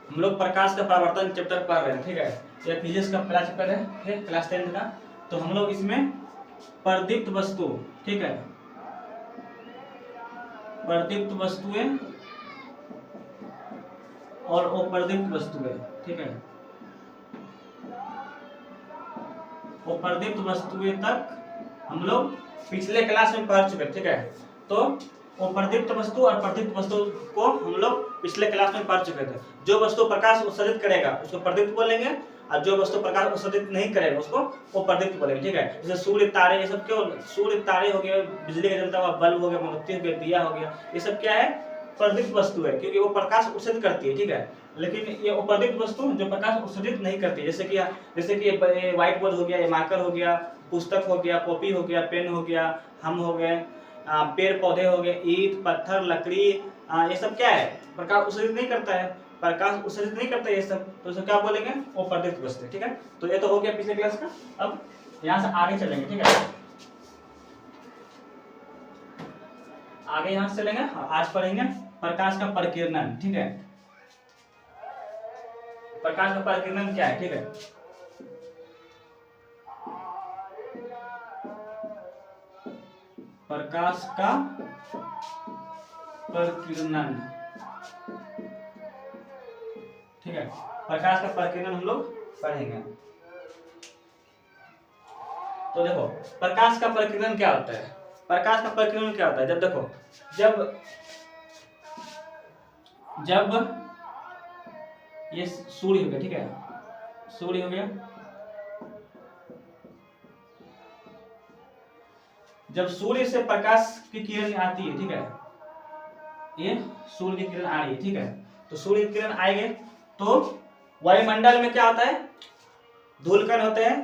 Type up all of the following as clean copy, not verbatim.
हम लोग प्रकाश का परावर्तन चैप्टर पढ़ रहे हैं, ठीक है। ये फिजिक्स का पहला चैप्टर है, ठीक, क्लास 10 का। तो हम लोग इसमें प्रदीप्त वस्तु, ठीक है, प्रदीप्त वस्तुएं और अप्रदीप्त वस्तुएं, ठीक है, अप्रदीप्त वस्तुएं तक हम लोग पिछले क्लास में पढ़ चुके, ठीक है। तो अप्रदीप्त वस्तु और प्रदीप्त वस्तु को हम लोग पिछले क्लास में पढ़ चुके थे। जो वस्तु प्रकाश उत्सर्जित करेगा उसको प्रदीप्त बोलेंगे, और जो वस्तु प्रकाश उत्सर्जित नहीं करेगा उसको अप्रदीप्त बोलेंगे, ठीक है। जैसे सूर्य, तारे, ये सब क्यों, सूर्य, तारे हो गए, बिजली का जलता हुआ बल्ब हो गया, मोमबत्ती हो गया, दिया हो गया, ये सब क्या है, प्रदीप्त वस्तु है, क्योंकि वो प्रकाश उत्सर्जित करती है, ठीक है। लेकिन ये अप्रदीप्त वस्तु जो प्रकाश उत्सर्जित नहीं करती, जैसे कि व्हाइट बोर्ड हो गया, ये मार्कर हो गया, पुस्तक हो गया, कॉपी हो गया, पेन हो गया, हम हो गए, पेड़ पौधे हो गए, ईंट पत्थर लकड़ी, ये सब क्या है, प्रकाश उत्सर्जित नहीं करता है, प्रकाश उत्सर्जित नहीं करता ये सब, तो इसे क्या बोलेंगे, वो प्रदीप्त वस्तु, ठीक है। तो ये तो हो गया पिछले क्लास का। अब यहाँ से आगे चलेंगे, ठीक है, आगे यहाँ से चलेंगे। आज पढ़ेंगे प्रकाश का परिकिरणन, ठीक है। प्रकाश का परिकिरणन क्या है, ठीक है। प्रकाश का परिकिरणन, ठीक है, प्रकाश का परिकिरणन हम लोग पढ़ेंगे। तो देखो प्रकाश का परिकिरणन क्या होता है, प्रकाश का परिकिरणन क्या होता है, जब देखो जब ये सूर्य हो गया, ठीक है, सूर्य हो गया, जब सूर्य से प्रकाश की किरण आती है, ठीक है, ये सूर्य की किरण आ रही है, ठीक है, तो सूर्य की किरण आएंगे तो वायुमंडल में क्या होता है, धूल कण होते हैं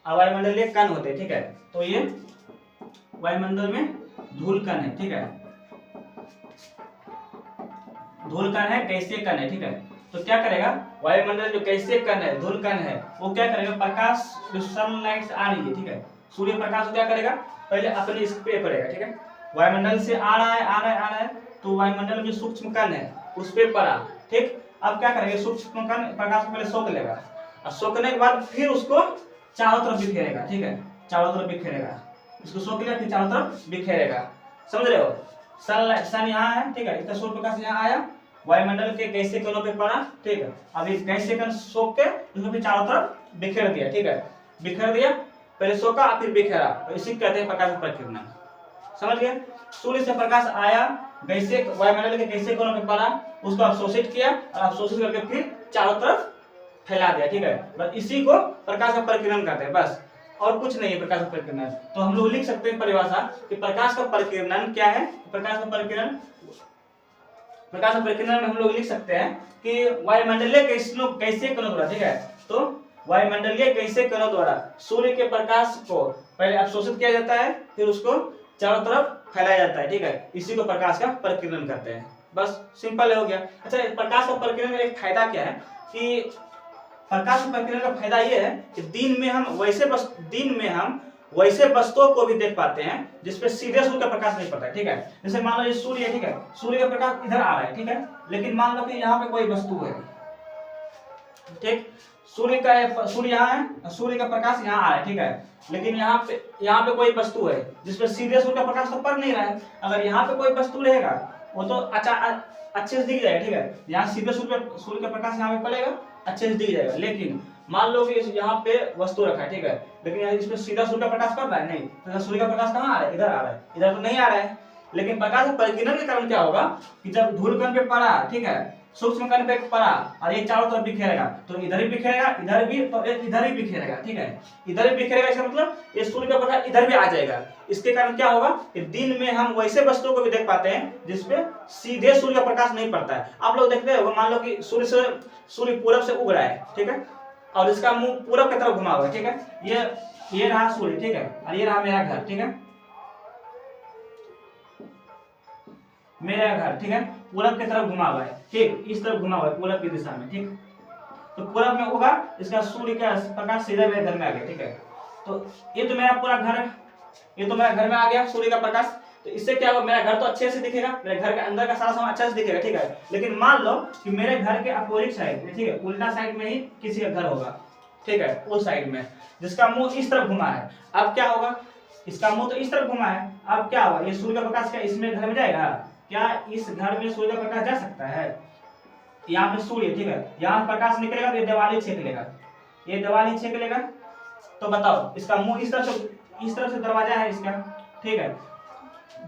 और वायुमंडलीय कण होते हैं, ठीक है। तो ये वायुमंडल में धूल कण है, ठीक है, धूल कण है, गैसीय कण है, ठीक है। तो क्या करेगा, वायुमंडल जो गैसीय कण है, धूल कण है, वो क्या करेगा, प्रकाश जो सनलाइट आ रही है, ठीक है, सूर्य प्रकाश क्या करेगा, पहले अपने इस पे पड़ेगा, ठीक है, वायुमंडल से आ रहा है, तो वायुमंडल में सूक्ष्म कण है उस पे पड़ा, ठीक। अब क्या करेगा, सूक्ष्म कण प्रकाश को पहले सोख लेगा, और सोखने के बाद फिर उसको चारों तरफ बिखेरेगा, ठीक है, चारों तरफ बिखेरेगा, इसको सोख लिया फिर चारों तरफ बिखेरेगा, समझ रहे हो। सन यहाँ है, ठीक है, इसका सूर्य प्रकाश यहाँ आया, वायुमंडल के गैसीय कणों पे पड़ा, ठीक है, अब इस गैसीय कण सोख के उसको फिर चारों तरफ बिखेर दिया, ठीक है, बिखेर दिया, पहले सोखा फिर बिखेरा, तो इसी कहते हैं प्रकाश का परिकिरणन, समझ गए। सूर्य से प्रकाश आया, गैसीय वायुमंडल के गैसीय कणों पे पड़ा, उसको अवशोषित किया और अवशोषित करके फिर चारों तरफ फैला दिया, ठीक है, बस इसी को प्रकाश का परिकिरणन कहते हैं, बस और कुछ नहीं है प्रकाश का परिकिरणन। तो हम लोग लिख सकते हैं परिभाषा कि प्रकाश का परिकिरणन क्या है, प्रकाश का परिकिरणन में हम लोग लिख सकते हैं कि वायुमंडलीय गैसीय कणों द्वारा, ठीक है, तो वायुमंडलीय गैसीय कणों द्वारा सूर्य के प्रकाश को पहले अवशोषित किया जाता है, फिर उसको चारों तरफ फैलाया जाता है, ठीक है, इसी को प्रकाश का परिकिरणन करते हैं, बस सिंपल हो गया। अच्छा, प्रकाश का परिकिरणन का एक फायदा क्या है कि प्रकाश का परिकिरणन का फायदा ये है कि दिन में हम वैसे वस्तुओं को भी देख पाते हैं जिसपे सीधे सूर्य का प्रकाश नहीं पड़ता है, ठीक है। जैसे मान लो ये सूर्य है, ठीक है, सूर्य का प्रकाश इधर आ रहा है, ठीक है, लेकिन मान लो कि यहाँ पे कोई वस्तु है, ठीक, सूर्य यहाँ है, सूर्य का प्रकाश यहाँ आ रहा है, ठीक है, लेकिन यहाँ पे कोई वस्तु है जिसपे सीधे सूर्य का प्रकाश तो पड़ नहीं रहा है। अगर यहाँ पे कोई वस्तु रहेगा वो तो अच्छे से दिख जाएगा, ठीक है, यहाँ सीधे सूर्य का प्रकाश यहाँ पे पड़ेगा, अच्छे से दिख जाएगा। लेकिन मान लो कि यहाँ पे वस्तु रखा है, ठीक है, लेकिन यहाँ इसमें सीधा सूर्य का प्रकाश पड़ रहा है, नहीं, तो सूर्य का प्रकाश कहाँ आ रहा है, इधर आ रहा है, इधर तो नहीं आ रहा है। लेकिन प्रकाश परिकिरणन के कारण क्या होगा कि जब धूल कण पे पड़ा, ठीक है, सूक्ष्म कण पे पड़ा और ये चारों तरफ बिखेरेगा, तो इधर भी बिखेरेगा, इधर भी, तो इधर ही बिखेरेगा, ठीक है, इधर भी बिखेरेगा, इसका मतलब ये सूर्य का प्रकाश इधर भी आ जाएगा। इसके कारण क्या होगा कि दिन में हम वैसे वस्तुओं को भी देख पाते हैं जिसपे सीधे सूर्य का प्रकाश नहीं पड़ता है। आप लोग देखते हो, मान लो कि सूर्य पूरब से उग रहा है, ठीक है, और इसका मुंह पूरब की तरफ घुमा हुआ है, ठीक है, ये रहा सूर्य, ठीक है, और ये रहा मेरा घर, ठीक है, मेरा घर, ठीक है, पूरब की तरफ घुमा हुआ है, ठीक, इस तरफ घुमा हुआ है पूरब की दिशा में, ठीक, तो पूरब में होगा, इसका सूर्य का प्रकाश सीधे मेरे घर में आ गया, ठीक है, तो ये तो मेरा पूरा घर है, ये तो मेरा घर में आ गया सूर्य का प्रकाश। तो इससे क्या होगा, मेरा घर तो अच्छे से दिखेगा, मेरे घर के अंदर का सारा सामान अच्छा से दिखेगा, ठीक है। लेकिन मान लो कि मेरे घर के अपोजिट साइड में, ठीक है, उल्टा साइड में ही किसी का घर होगा, ठीक है, उस साइड में जिसका मुंह इस तरफ घुमा है। अब क्या होगा, इसका मुंह तो इस तरफ घुमा है, अब क्या होगा, ये सूर्य का प्रकाश क्या इसमें घर में जाएगा? क्या इस घर में सूर्य का प्रकाश जा सकता है? यहाँ पे सूर्य, ठीक है, यहाँ प्रकाश निकलेगा तो ये दीवार ही छेक लेगा, ये दीवार ही छेक लेगा। तो बताओ, इसका मुंह इस तरफ से दरवाजा है इसका, ठीक है।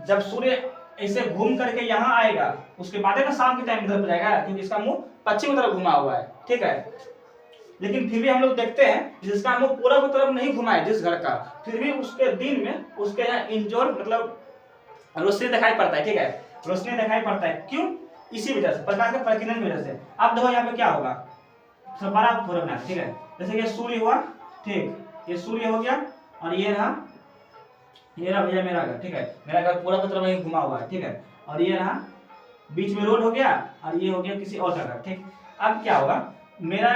जब सूर्य ऐसे घूम करके यहाँ आएगा, उसके बाद ना शाम के टाइम इधर जाएगा, क्योंकि इसका मुंह पश्चिम की तरफ घुमा हुआ है, ठीक है। लेकिन फिर भी हम लोग देखते हैं जिसका मुंह पूरब की तरफ नहीं घुमा है जिस घर का, फिर भी उसके दिन में उसके यहाँ इंजोर मतलब रोशनी दिखाई पड़ता है, ठीक है, रोशनी दिखाई पड़ता है। क्यों? इसी वजह से, प्रकाश के प्रकीर्णन की वजह से। अब देखो यहाँ पे क्या होगा, सब बड़ा पूरब ना, ठीक है, जैसे ये सूर्य हुआ, ठीक, ये सूर्य हो गया, और ये रहा भैया मेरा घर, ठीक है, मेरा घर पूरा की तरफ नहीं घुमा हुआ है, ठीक है, और ये रहा बीच में रोड हो गया, और ये हो गया किसी और का घर, ठीक। अब क्या होगा, मेरा,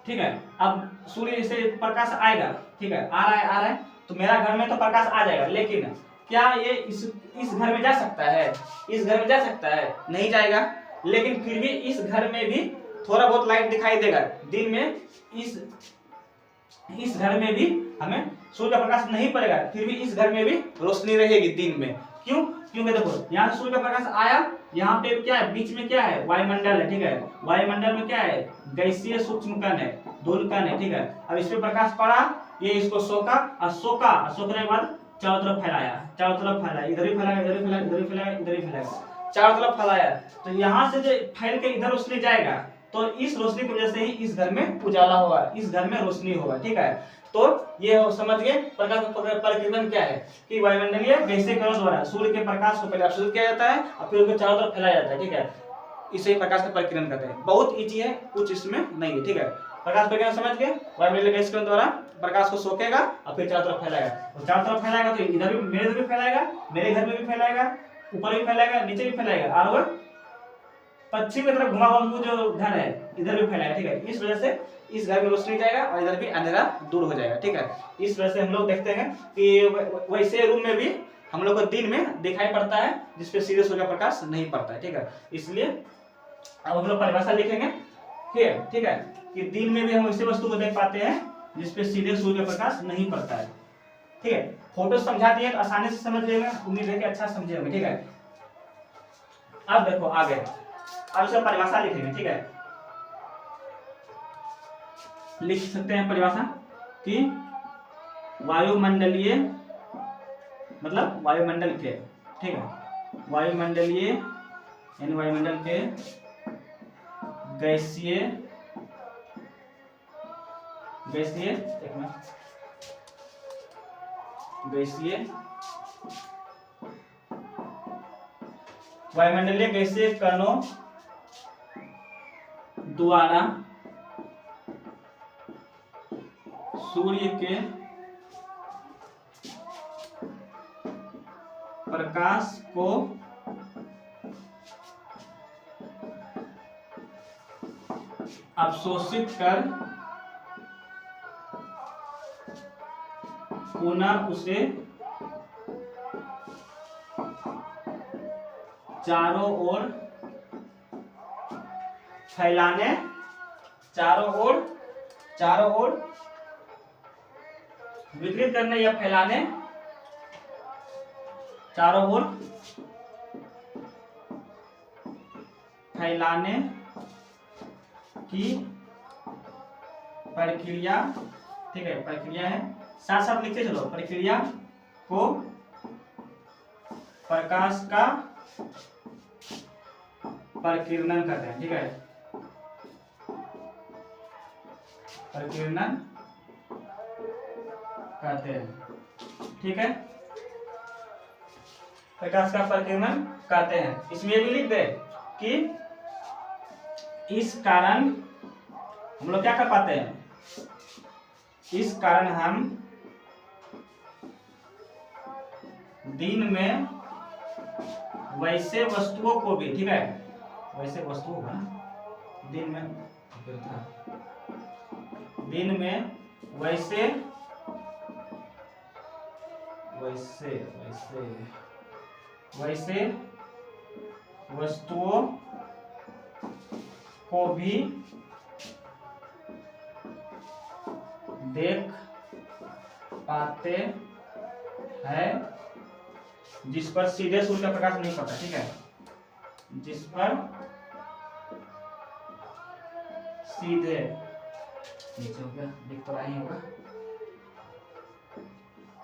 ठीक है, अब सूर्य से प्रकाश आएगा, ठीक है, आ रहा है, तो मेरा घर में तो प्रकाश आ जाएगा, लेकिन क्या ये इस घर में जा सकता है? इस घर में जा सकता है? नहीं जाएगा। लेकिन फिर भी इस घर में भी थोड़ा बहुत लाइट दिखाई देगा दिन में, इस घर में भी हमें सूर्य का प्रकाश नहीं पड़ेगा, फिर भी इस घर में भी रोशनी रहेगी दिन में। क्यों? क्योंकि देखो यहाँ सूर्य का प्रकाश आया, यहाँ पे क्या है, बीच में क्या है, वायुमंडल है, ठीक है, वायुमंडल में क्या है, गैसीय सूक्ष्म कण है, धूल कण है, ठीक है। अब इस पे प्रकाश पड़ा, ये इसको सोखा, और सोखने के बाद चारों तरफ फैलाया, इधर भी फैलाया, इधर भी फैलाया, इधर भी फैलाया, इधर भी फैलाया, चारों तरफ फैलाया। तो यहाँ से जो फैल के इधर रोशनी जाएगा, तो इस रोशनी की वजह से ही इस घर में उजाला होगा, इस घर में रोशनी होगा, ठीक है। तो ये समझ गए प्रकाश परिक्रमण क्या है, कि वायुमंडलीय गैसीय कणों द्वारा सूर्य के प्रकाश को पहले अवशोषित किया जाता है और फिर उसको चारों तरफ फैलाया जाता है, ठीक है। इसे प्रकाश का परिक्रमण कहते हैं। बहुत इजी है, कुछ इसमें नहीं है, ठीक है। प्रकाश परिक्रमण समझ गए, वायुमंडलीय गैसीय कणों द्वारा प्रकाश को सोखेगा और फिर चारों तरफ फैलाएगा, और चारों तरफ फैलाएगा तो इधर भी, मेरे इधर भी फैलाएगा, मेरे घर में भी फैलाएगा, ऊपर भी फैलाएगा, नीचे भी फैलाएगा, और पश्चिम की तरफ घुमा हुआ जो घर है इधर भी फैलाएगा, ठीक है। इस वजह से इस घर में रोशनी जाएगा और इधर भी अंधेरा दूर हो जाएगा, ठीक है। इस वजह से हम लोग देखते हैं कि वैसे रूम में भी हम लोग को दिन में दिखाई पड़ता है जिसपे सीधे सूर्य का प्रकाश नहीं पड़ता है, ठीक है। इसलिए अब हम लोग परिभाषा लिखेंगे, ठीक है, कि दिन में भी हम ऐसे वस्तु को देख पाते हैं जिसपे सीधे सूर्य का प्रकाश नहीं पड़ता है, ठीक है। फोटो समझा दिए तो आसानी से समझ लेंगे, उम्मीद है कि अच्छा समझे होंगे, ठीक है। अब देखो आगे, अब इसका परिभाषा लिखेंगे, ठीक है। लिख सकते हैं परिभाषा कि वायुमंडलीय मतलब वायुमंडल के, ठीक है, वायुमंडलीय यानी वायुमंडल के गैसीय एक मिनट, गैसीय वायुमंडलीय गैसीय कणों द्वारा सूर्य के प्रकाश को अवशोषित कर पुनः उसे चारों ओर फैलाने, चारों ओर वितरित करने या फैलाने, चारों ओर फैलाने की प्रक्रिया, ठीक है, प्रक्रिया है, साथ साथ लिखते चलो, प्रक्रिया को प्रकाश का परिकीर्णन कहते हैं, ठीक है, परिकीर्णन कहते हैं, ठीक है, प्रकाश का परिकीर्णन कहते हैं। इसमें भी लिख दे कि इस कारण हम लोग क्या कर पाते हैं, इस कारण हम दिन में वैसे वस्तुओं को भी, ठीक है, वैसे वस्तुओं का दिन में वैसे वैसे वैसे वैसे वस्तुओं को भी देख पाते हैं जिस पर सीधे सूर्य का प्रकाश नहीं पड़ता। ठीक है, जिस पर सीधे, नीचे हो गया, दिख तो रहा ही होगा,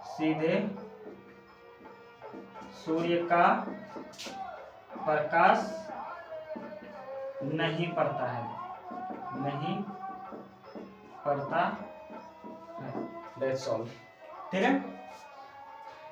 सीधे सूर्य का प्रकाश नहीं पड़ता है, नहीं पड़ता है। That's all। ठीक है,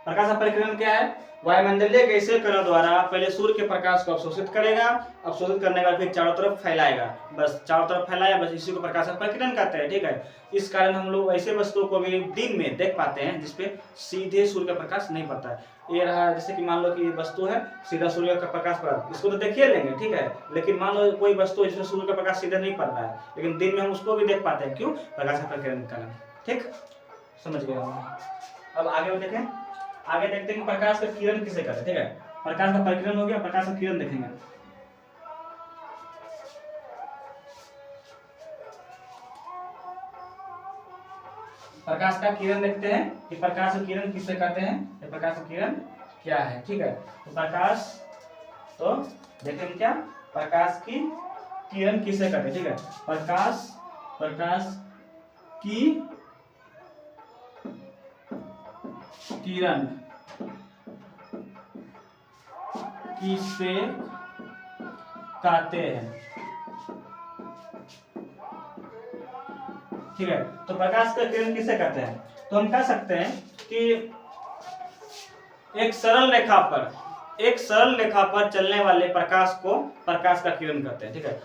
प्रकाश का परिक्रमण क्या है? वायुमंडलीय गैसीय कणों द्वारा पहले सूर्य के प्रकाश को अवशोषित करेगा, अवशोषित करने के बाद फिर चारों तरफ फैलाएगा, बस चारों तरफ फैलाया, बस इसी को प्रकाश का परिक्रमण कहते हैं। ठीक है, इस कारण हम लोग ऐसे वस्तुओं को भी दिन में देख पाते हैं जिसपे सीधे सूर्य का प्रकाश नहीं पड़ता है। ये रहा, जैसे कि मान लो कि वस्तु है, सीधा सूर्य का प्रकाश पड़ा, इसको तो देखिए लेंगे, ठीक है, लेकिन मान लो कोई वस्तु जिसमें सूर्य का प्रकाश सीधा नहीं पड़ रहा है, लेकिन दिन में हम उसको भी देख पाते हैं। क्यों? प्रकाश का परिक्रमण कारण। ठीक, समझ गए हम। अब आगे देखें, आगे देखते हैं कि प्रकाश का किरण किसे कहते हैं। ठीक है, प्रकाश का परिक्रमण हो गया, प्रकाश का किरण देखेंगे। प्रकाश का किरण देखते हैं कि प्रकाश का किरण किसे कहते हैं, ये प्रकाश का किरण क्या है। ठीक है, तो प्रकाश, तो देखेंगे क्या, प्रकाश की किरण किसे कहते हैं। ठीक है, प्रकाश, प्रकाश की किरण किसे कहते हैं। ठीक है, तो प्रकाश का किरण किसे कहते हैं, तो हम कह सकते हैं कि एक सरल रेखा पर चलने वाले प्रकाश को प्रकाश का किरण कहते हैं। ठीक है,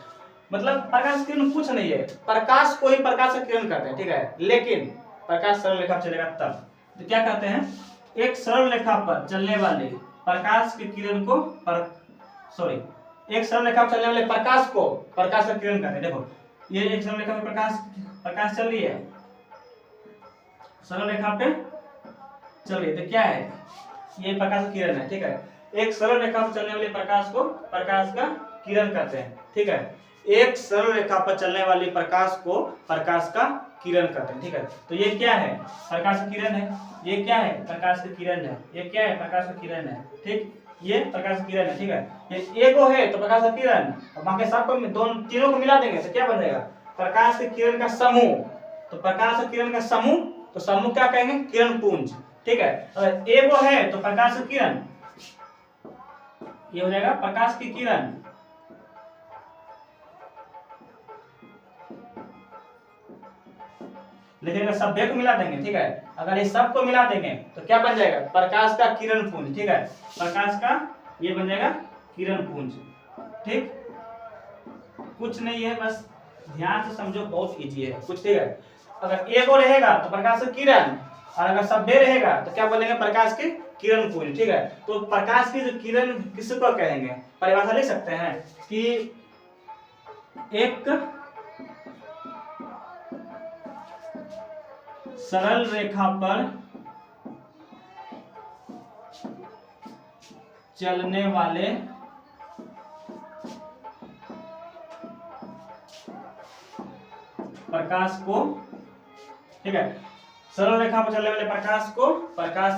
मतलब प्रकाश किरण कुछ नहीं है, प्रकाश को ही प्रकाश का किरण कहते हैं। ठीक है, लेकिन प्रकाश सरल रेखा पर चलेगा तब, तो क्या कहते हैं, एक सरल रेखा पर चलने वाले प्रकाश की किरण को एक सरल रेखा पर चलने वाले प्रकाश को प्रकाश का किरण कहते हैं। देखो, ये एक सरल रेखा पर प्रकाश चल रही है, सरल रेखा पे चल रही है, तो क्या है, ये प्रकाश का किरण है। ठीक है, एक सरल रेखा पर चलने वाले प्रकाश को प्रकाश का किरण कहते हैं। ठीक है, एक सरल रेखा पर चलने वाली प्रकाश को प्रकाश का किरण कहते हैं। ठीक है, तो ये क्या है, प्रकाश की किरण है, ये क्या है, प्रकाश की किरण है, ये क्या है, प्रकाश की किरण है। ठीक, ये प्रकाश की किरण है। ठीक है, ये एगो है तो प्रकाश का किरण, और बाकी सब को दोनों तीनों को मिला देंगे तो क्या बन जाएगा, प्रकाश की किरण का समूह। तो प्रकाश की किरण का समूह, तो समूह क्या कहेंगे, किरण पुंज। ठीक है, अगर एगो है तो प्रकाश की किरण, ये हो जाएगा प्रकाश की किरण। लेकिन अगर सभ्य को मिला देंगे, ठीक है, अगर ये सब को मिला देंगे तो क्या बन जाएगा, प्रकाश का किरण पुंज। ठीक है, प्रकाश का ये बन जाएगा किरण पुंज। ठीक, कुछ नहीं है, बस ध्यान से समझो, बहुत इजी है कुछ। ठीक है, अगर एगो रहेगा तो प्रकाश का किरण, और अगर सभ्य रहेगा तो क्या बोलेंगे, प्रकाश के किरण पुंज। ठीक है, तो प्रकाश की जो किरण किसको कहेंगे, परिभाषा लिख सकते हैं कि एक सरल रेखा पर चलने वाले प्रकाश को, ठीक है, सरल रेखा पर चलने वाले प्रकाश को प्रकाश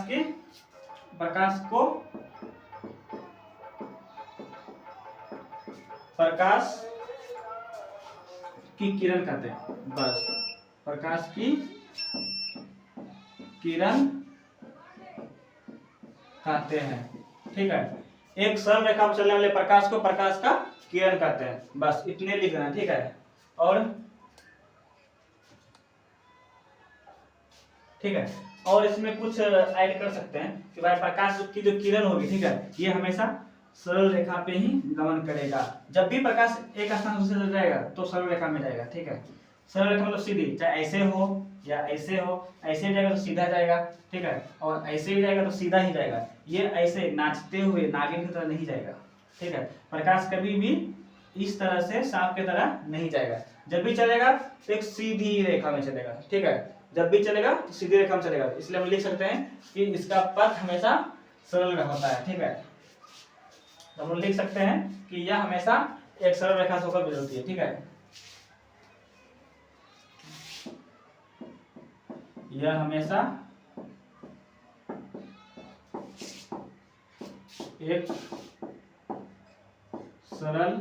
की किरण कहते हैं। बस, प्रकाश की किरण कहते हैं। ठीक है, एक सरल रेखा पर चलने वाले प्रकाश को प्रकाश का किरण कहते हैं। बस इतने लिख देना। ठीक है, और ठीक है, और इसमें कुछ ऐड कर सकते हैं कि भाई प्रकाश की जो किरण होगी, ठीक है, ये हमेशा सरल रेखा पे ही गमन करेगा। जब भी प्रकाश एक स्थान से दूसरे जाएगा तो सरल रेखा में जाएगा। ठीक है, सरल रेखा मतलब सीधी, चाहे ऐसे हो या ऐसे हो, ऐसे जाएगा तो सीधा जाएगा। ठीक है, और ऐसे भी जाएगा तो सीधा ही जाएगा, ये ऐसे नाचते हुए नागिन की तरह नहीं जाएगा। ठीक है, प्रकाश कभी भी इस तरह से सांप की तरह नहीं जाएगा, जब भी चलेगा तो एक सीधी रेखा में चलेगा। ठीक है, जब भी चलेगा तो सीधी रेखा में चलेगा, इसलिए हम लिख सकते हैं कि इसका पथ हमेशा सरल होता है। ठीक है, तो हम लिख सकते हैं कि यह हमेशा एक सरल रेखा से होकर गुजरती है। ठीक है, यह हमेशा एक सरल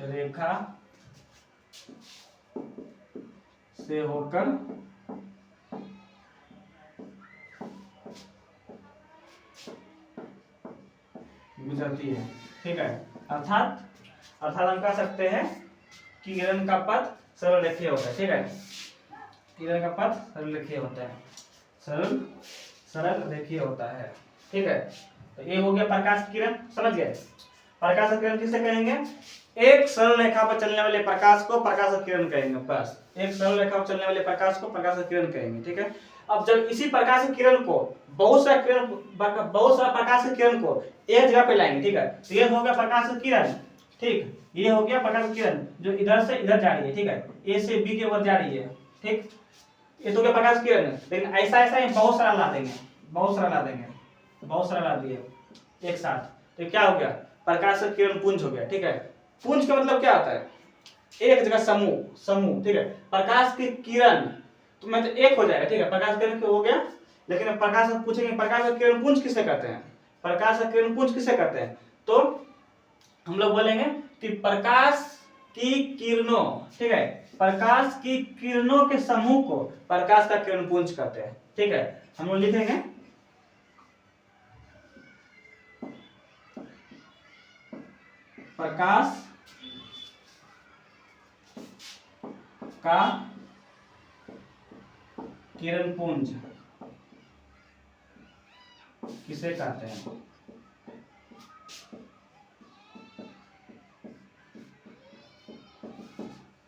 रेखा से होकर गुजरती है। ठीक है, अर्थात हम कह सकते हैं कि किरण का पथ सरल रेखीय होता है। ठीक है, किरण का पथ सरल रेखीय होता है, सरल रेखीय होता है। ठीक है, तो ये हो गया प्रकाश की किरण, समझ गए। प्रकाश की किरण किसे कहेंगे? एक सरल रेखा पर चलने वाले प्रकाश को प्रकाश की किरण कहेंगे। बस, एक सरल रेखा पर चलने वाले प्रकाश को प्रकाश की किरण कहेंगे। ठीक है, अब जब इसी प्रकाश की किरण को बहुत सारा प्रकाश की किरण को एक जगह पे लाएंगे। ठीक है, तो ये हो गया प्रकाश की किरण। ठीक, ये हो गया प्रकाश की किरण जो इधर से इधर जा रही है। ठीक है, ए से बी के ओर जा रही है। ठीक, ये तो क्या प्रकाश की किरण है, लेकिन ऐसा बहुत सारा ला देंगे, बहुत सारा ला दिए एक साथ, तो क्या हो गया? प्रकाश की किरण पुंज हो गया। ठीक है, पुंज का मतलब क्या होता है? एक जगह समूह। ठीक है, प्रकाश की किरण तो मतलब एक हो जाएगा। ठीक है, प्रकाश की किरण हो गया, लेकिन प्रकाश पूछेंगे प्रकाश की किरण पुंज किसे कहते हैं? प्रकाश की किरण पुंज किसे कहते हैं? तो हम लोग बोलेंगे कि प्रकाश की किरणों, ठीक है, प्रकाश की किरणों के समूह को प्रकाश का किरण पुंज कहते हैं। ठीक है, हम लोग लिखेंगे प्रकाश का किरण पुंज किसे कहते हैं?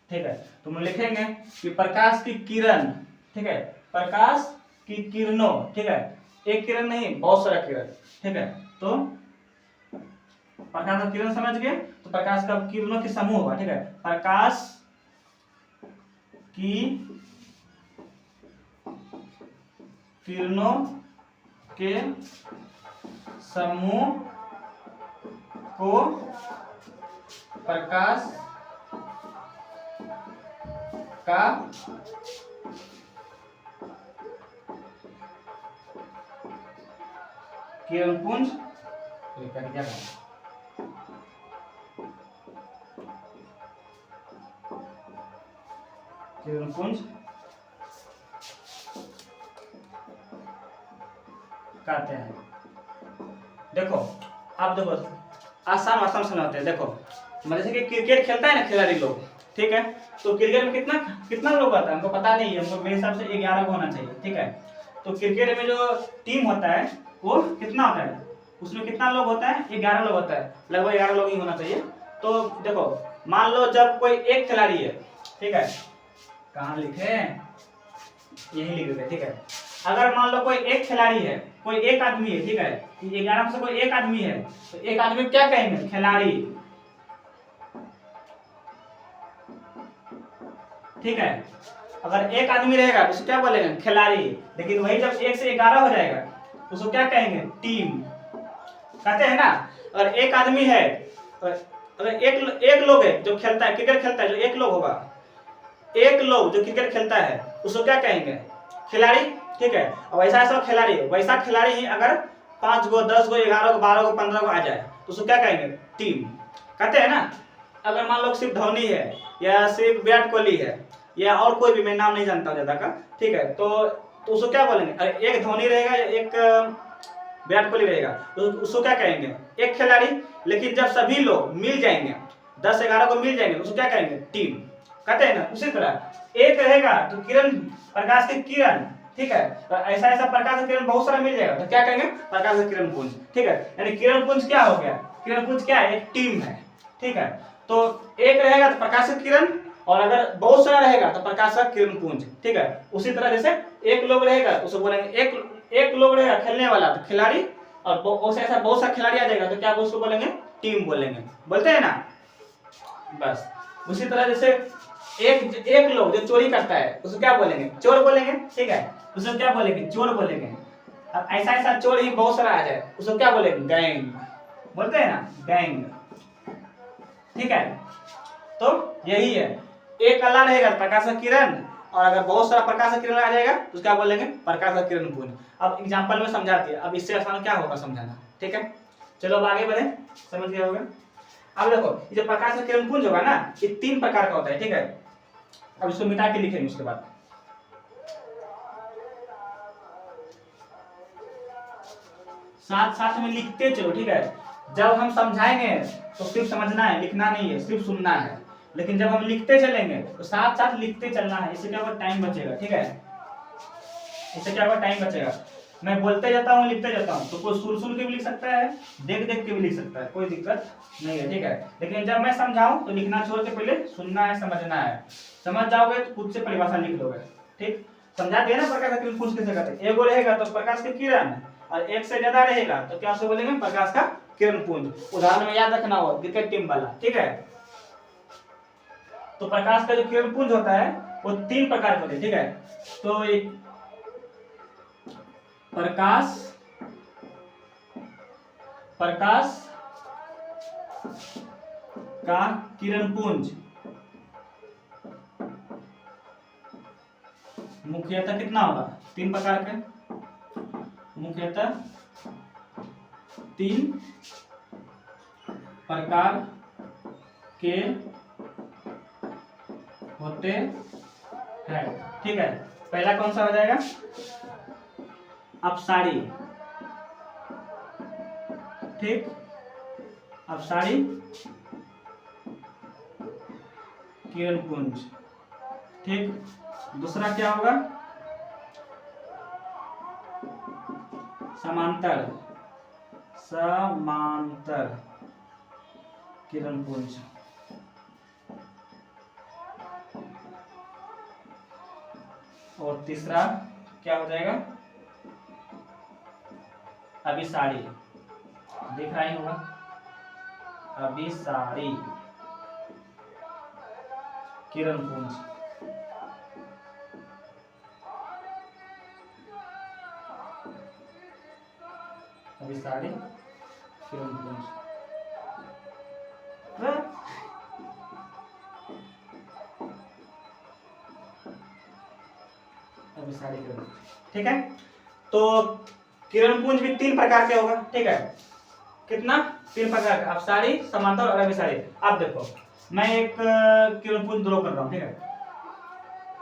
ठीक है, तो हम लिखेंगे कि प्रकाश की किरण, ठीक है, प्रकाश की किरणों, ठीक है, एक किरण नहीं बहुत सारा किरण। ठीक है, तो प्रकाश का किरण समझ गए, तो प्रकाश का किरणों के समूह होगा। ठीक है, प्रकाश की किरणों के समूह को प्रकाश का किरणपुंज कहते हैं। देखो आप देखो आसान समझाते हैं। देखो जैसे कि क्रिकेट खेलता है ना खिलाड़ी लोग, ठीक है, तो क्रिकेट में कितना लोग आता है हमको पता नहीं है, हमको मेरे हिसाब से 11 होना चाहिए। ठीक है, तो क्रिकेट में जो टीम होता है वो कितना होता है, उसमें कितना लोग होता है? 11 लोग होता है, लगभग 11 लोग ही होना चाहिए। तो देखो मान लो जब कोई एक खिलाड़ी है, ठीक है, कहाँ लिखे, यही लिख देते। ठीक है, अगर मान लो कोई एक खिलाड़ी है, कोई एक आदमी है, ठीक है, 11 में से कोई एक आदमी है, तो एक आदमी क्या कहेंगे? खिलाड़ी। ठीक है, अगर एक आदमी रहेगा तो उसे क्या बोलेंगे? खिलाड़ी। लेकिन वही जब 1 से 11 हो जाएगा तो उसको क्या कहेंगे? टीम कहते हैं ना। अगर एक आदमी है, अगर एक लोग है जो खेलता है, क्रिकेट खेलता है, जो एक लोग होगा, एक लोग जो क्रिकेट खेलता है उसको क्या कहेंगे? खिलाड़ी। ठीक है, और वैसा ऐसा खिलाड़ी, वैसा खिलाड़ी ही अगर 5 गो 10 गो 11 गो 12 गो 15 गो आ जाए तो उसको क्या कहेंगे? टीम कहते हैं ना। अगर मान लो सिर्फ धोनी है या सिर्फ विराट कोहली है या और कोई भी, मैं नाम नहीं जानता ज्यादा का, ठीक है, तो उसको क्या बोलेंगे? अरे एक धोनी रहेगा, एक विराट कोहली रहेगा, तो उसको क्या कहेंगे? एक खिलाड़ी। लेकिन जब सभी लोग मिल जाएंगे, 10-11 को मिल जाएंगे, तो उसको क्या कहेंगे? टीम कहते हैं ना। उसी तरह एक रहेगा तो किरण, प्रकाश की किरण, ठीक है, तो ऐसा प्रकाश का किरण बहुत सारा मिल जाएगा तो क्या कहेंगे? प्रकाश का किरण पुंज। ठीक है, यानी किरण पुंज क्या हो गया? किरण पुंज क्या है? एक टीम है। ठीक है, तो एक रहेगा तो प्रकाश का किरण, और अगर बहुत सारा रहेगा तो प्रकाश का किरण पुंज। ठीक है, उसी तरह जैसे एक लोग रहेगा तो उसको बोलेंगे एक लोग रहेगा खेलने वाला तो खिलाड़ी, और ऐसा बहुत सारा खिलाड़ी आ जाएगा तो क्या उसको बोलेंगे? टीम बोलेंगे। बोलते हैं ना। बस उसी तरह जैसे एक लोग जो चोरी करता है उसको क्या बोलेंगे? चोर बोलेंगे, ठीक है। उसको क्या बोलेंगे? चोर बोलेंगे। अब ऐसा चोर ही बहुत सारा आ जाए उसको क्या बोलेंगे? गैंग बोलते हैं ना, गैंग, ठीक है। तो यही है, एक अल्लाह रहेगा प्रकाश का किरण, और अगर बहुत सारा प्रकाश का किरण आ जाएगा तो क्या बोलेंगे? प्रकाश का किरण पुंज। अब एग्जांपल में समझा दिया, अब इससे आसान क्या होगा समझाना, ठीक है। चलो अब आगे बढ़े, समझ गया होगा। अब देखो ये जो प्रकाश का किरण पुंज होगा ना, ये 3 प्रकार का होता है, ठीक है। अब इसको मिटा के लिखेंगे उसके बाद। साथ साथ में लिखते चलो, ठीक है। जब हम समझाएंगे तो सिर्फ समझना है, लिखना नहीं है, सिर्फ सुनना है। लेकिन जब हम लिखते चलेंगे तो साथ साथ लिखते चलना है। इससे क्या होगा? टाइम बचेगा, ठीक है। इससे क्या होगा? टाइम बचेगा। मैं बोलते जाता हूँ, लिखते जाता हूँ, तो कोई सुन के भी लिख सकता है, देख देख के भी लिख सकता है, कोई दिक्कत नहीं है, ठीक है। लेकिन जब मैं समझाऊं तो लिखना छोड़ के पहले सुनना है, समझना है। समझ जाओगे तो खुद से परिभाषा लिख लोगे, ठीक। समझा दिया ना प्रकाश का किरण पुंज किसे कहते हैं? एगो रहेगा तो प्रकाश का किरण, और एक से ज्यादा रहेगा तो क्या उसको बोलेंगे? प्रकाश का किरण पुंज। उदाहरण में याद रखना हो, क्रिकेट टीम वाला, ठीक है। तो प्रकाश का जो किरण पुंज होता है वो 3 प्रकार के होते हैं, ठीक है। तो एक प्रकाश का किरण पुंज मुख्यतः कितना होगा? 3 प्रकार के, मुख्यतः 3 प्रकार के होते हैं, ठीक है। पहला कौन सा हो जाएगा? अपसारी, ठीक, अपसारी किरण पुंज, ठीक। दूसरा क्या होगा? समांतर किरण पुंज, और तीसरा क्या हो जाएगा? अभिसारी, दिख रहा ही होगा, अभिसारी किरण पुंज। अभिसारी किरण पुंज, अभिसारी किरण, ठीक है। तो किरण पुंज भी 3 प्रकार के होगा, ठीक है। कितना? 3 प्रकार का, अपसारी, समांतर और अभिसारी। अब देखो मैं एक किरण पुंज ड्रॉ कर रहा हूँ, ठीक है।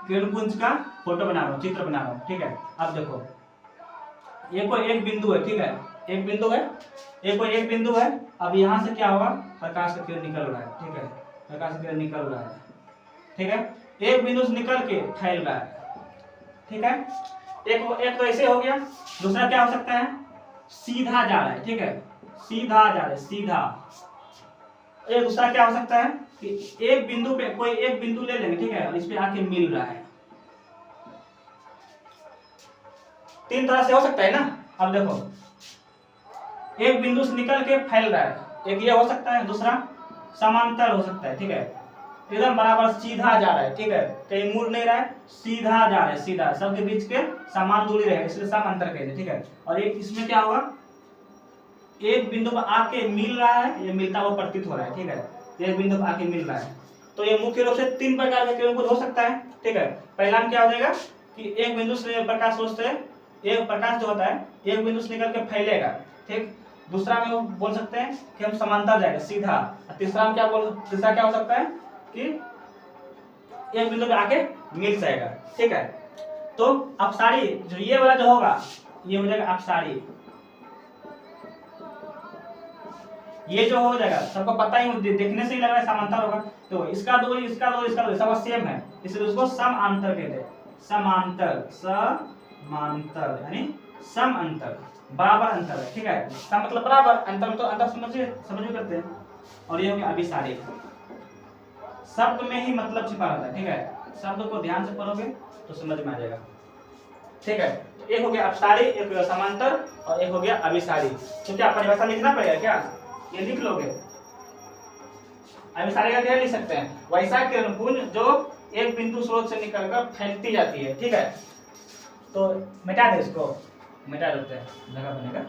किरण पुंज का फोटो बना रहा हूँ, चित्र बना रहा हूँ, ठीक है। अब देखो ये कोई एक बिंदु है, ठीक है, एक बिंदु है, ये कोई एक बिंदु है। अब यहाँ से क्या होगा? प्रकाश का किरण निकल रहा है, ठीक है, प्रकाश का किरण निकल रहा है, ठीक है। एक बिंदु से निकल के फैल रहा है, ठीक है। एक तो ऐसे हो गया। दूसरा क्या हो सकता है? सीधा जा रहा है, ठीक है, सीधा जा रहा है, सीधा। एक दूसरा क्या हो सकता है कि एक बिंदु पे कोई एक बिंदु ले लेंगे, ठीक है, और इस पे आके मिल रहा है। 3 तरह से हो सकता है ना। अब देखो एक बिंदु से निकल के फैल रहा है, एक ये हो सकता है, दूसरा समांतर हो सकता है, ठीक है, एकदम बराबर सीधा जा रहा है, ठीक है, कहीं मुड़ नहीं रहा है, सीधा जा रहा है, सीधा, सबके बीच के समान दूरी रहे, इसलिए समांतर कहते हैं, ठीक है। और एक इसमें क्या होगा? एक बिंदु पर आके मिल रहा है, ये मिलता हुआ प्रतीत हो रहा है, ठीक है, एक बिंदु पर आके मिल रहा है। तो ये मुख्य रूप से 3 प्रकार के किरण पुंज हो सकता है, ठीक है। पहला में क्या हो जाएगा कि एक बिंदु से प्रकाश सोचते हैं, एक प्रकाश जो होता है एक बिंदु से निकल के फैलेगा, ठीक। दूसरा में वो बोल सकते हैं कि हम समांतर जाएगा, सीधा। तीसरा में तीसरा क्या हो सकता है कि एक बिंदु पे आके मिल जाएगा, ठीक है। तो अपसारी जो ये वाला जो होगा ये हो जाएगा अपसारी, ये जो हो जाएगा सबको पता ही, देखने से ही लग रहा है समांतर होगा। तो इसका दूरी इसका दूरी इसका दूरी सब सेम है, इसलिए उसको समांतर कहते हैं। समांतर, समांतर यानी सम अंतर, बराबर अंतर है, ठीक है। सम मतलब बराबर, अंतर तो अंतर समझ करते हैं। और ये हो गया अभिसारी। शब्द में ही मतलब छिपा रहता है, ठीक है, शब्द को ध्यान से पढ़ोगे तो समझ में आ जाएगा, ठीक है। तो एक हो गया अपसारी, एक हो गया समांतर, और एक हो गया अभिसारी। तो क्या परिभाषा लिखना पड़ेगा क्या? ये लिख लोगे। अभिसारी का क्या लिख सकते हैं? वैसा किरण पुंज जो एक बिंदु स्रोत से निकलकर फैलती जाती है, ठीक है। तो मिटा दे इसको, मिटा देते हैं, जगह बनेगा।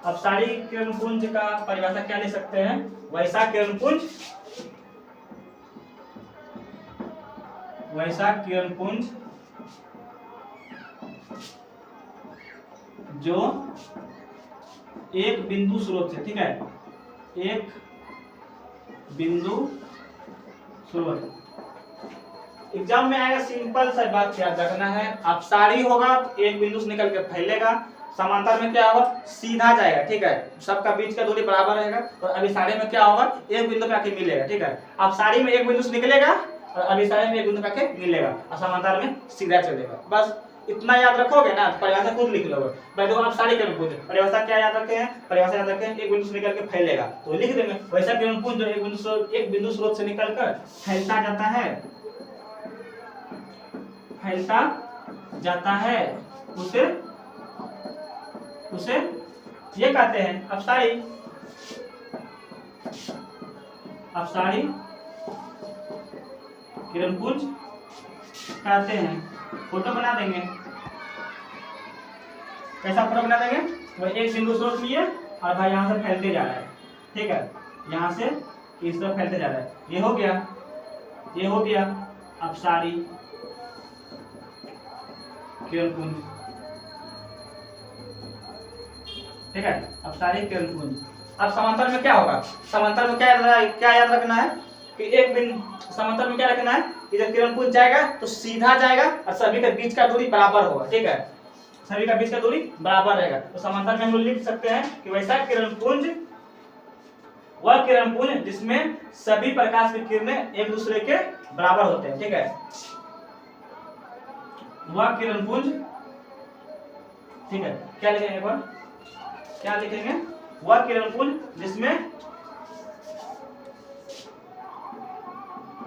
अपसारी किरणपुंज का परिभाषा क्या ले सकते हैं? वैसा किरणपुंज, वैसा किरणपुंज जो एक बिंदु स्रोत से, ठीक है, एक बिंदु स्रोत। एग्जाम में आएगा, सिंपल सा बात याद रखना है। अपसारी होगा तो एक बिंदु से निकल के फैलेगा, समांतर में क्या होगा? सीधा जाएगा, ठीक है, सबका बीच का दूरी बराबर रहेगा। और अभिसारी में क्या होगा? एक बिंदु पे आके मिलेगा, ठीक है। अपसारी में एक बिंदु से निकलेगा और अभिसारी में एक बिंदु पे आके मिलेगा, और समांतर में सीधा चलेगा। बस इतना याद रखोगे ना, परिभाषा खुद लिख लोगे। पहले तो अपसारी किरणपुंज परिभाषा क्या याद रखे हैं? परिभाषा याद रखे हैं, एक बिंदु से निकल के फैलेगा, तो लिख देंगे वैसा किरणपुंज जो एक बिंदु स्रोत से निकलकर फैलता जाता है, फैलता जाता है, उसे ये कहते हैं अपसारी, अपसारी किरणपुंज कहते हैं। फोटो बना देंगे, कैसा फोटो बना देंगे? वो एक बिंदु स्रोत लिए और भाई यहाँ से फैलते जा रहा है, ठीक है, यहाँ से इस तरफ फैलते जा रहा है। ये हो गया, ये हो गया अपसारी किरणपुंज, ठीक है, अपसारी किरणपुंज। अब समांतर में क्या होगा? समांतर में क्या याद रखना है कि एक बिंदु, समांतर में क्या रखना है कि जब किरणपुंज जाएगा तो सीधा जाएगा और सभी के बीच का दूरी बराबर होगा, ठीक है, सभी का बीच का दूरी बराबर रहेगा। तो समांतर में हम लोग लिख सकते हैं कि वैसा किरणपुंज, वह किरणपुंज जिसमें सभी प्रकाश की किरणें एक दूसरे के बराबर होते हैं, ठीक है, वह किरणपुंज, ठीक है। क्या लिखेंगे एक बार, क्या लिखेंगे? वह किरणपुंज जिसमें,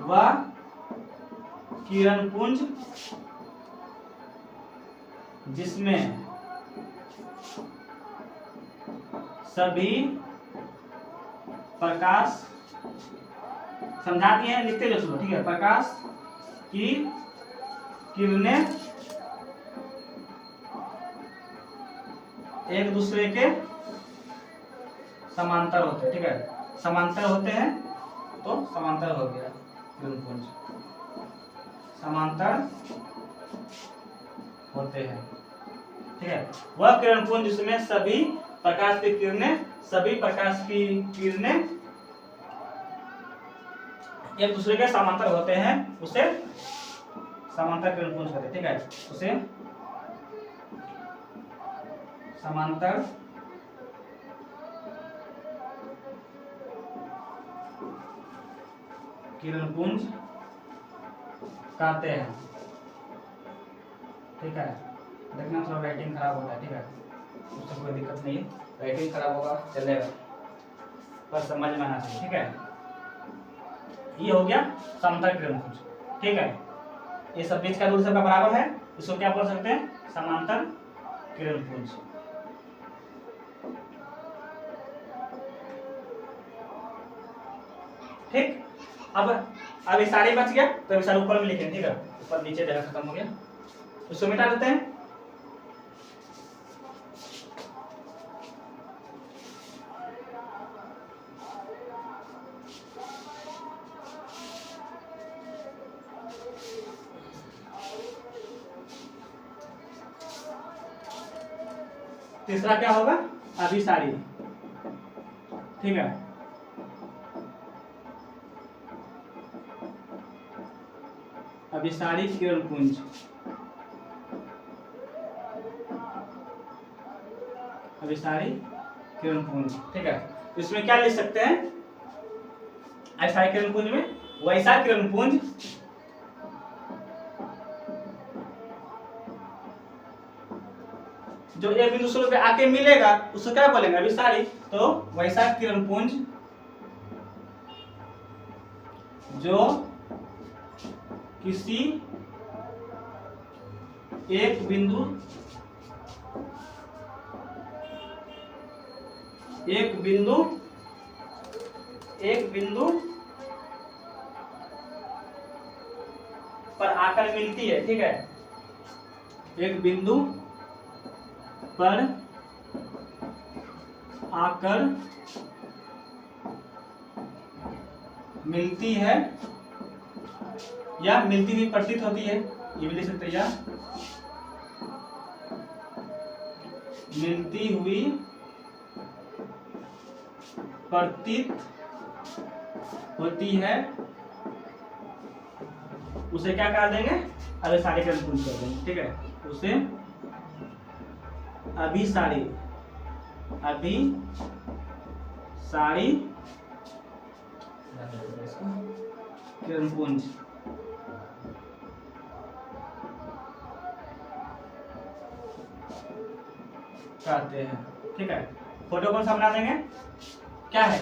वह किरणपुंज जिसमें सभी प्रकाश, समझा दिए हैं, लिखते जो सुनो, ठीक है, प्रकाश की किरणें एक दूसरे के समांतर होते हैं, ठीक है, समांतर होते हैं, तो समांतर हो गया किरणपुंज, समांतर होते हैं, ठीक है। वह किरणपुंज जिसमें सभी प्रकाश की किरणें, सभी प्रकाश की किरणें एक दूसरे के समांतर होते हैं, उसे समांतर किरणपुंज कहते हैं, ठीक है, उसे समांतर किरणपुंज कहते हैं, ठीक है। देखना थोड़ा राइटिंग खराब होता है, ठीक है, उससे कोई दिक्कत नहीं है, राइटिंग खराब होगा चलेगा, पर समझ में आना चाहिए, ठीक है। ये हो गया समांतर किरणपुंज, ठीक है। ये सब बीच का दूरी सबका बराबर है, इसको क्या बोल सकते हैं? समांतर किरणपुंज। ठीक, अब अभिसारी बच गया, तो अभिसारी ऊपर में लिखें, ठीक है, ऊपर नीचे जगह खत्म हो गया, उसको मिटा देते हैं। तीसरा क्या होगा? अभिसारी, ठीक है, अभिसारी किरणपुंज, अभिसारी किरणपुंज, ठीक है। इसमें क्या लिख सकते हैं? अभिसारी किरणपुंज में वैसा किरणपुंज जो एक बिंदु स्रोत पे आके मिलेगा, उसको क्या बोलेंगे? अभिसारी। तो वैसा किरणपुंज जो किसी एक बिंदु एक बिंदु पर आकर मिलती है, ठीक है, एक बिंदु पर आकर मिलती है या मिलती हुई प्रतीत होती है, ये भी लिख सकते हैं, या मिलती हुई प्रतीत होती है, उसे क्या कर देंगे, अभिसारी किरणपुंज कर देंगे, ठीक है, उसे अभिसारी किरणपुंज कहते हैं, ठीक है। फोटो कौन सा बना देंगे, क्या है,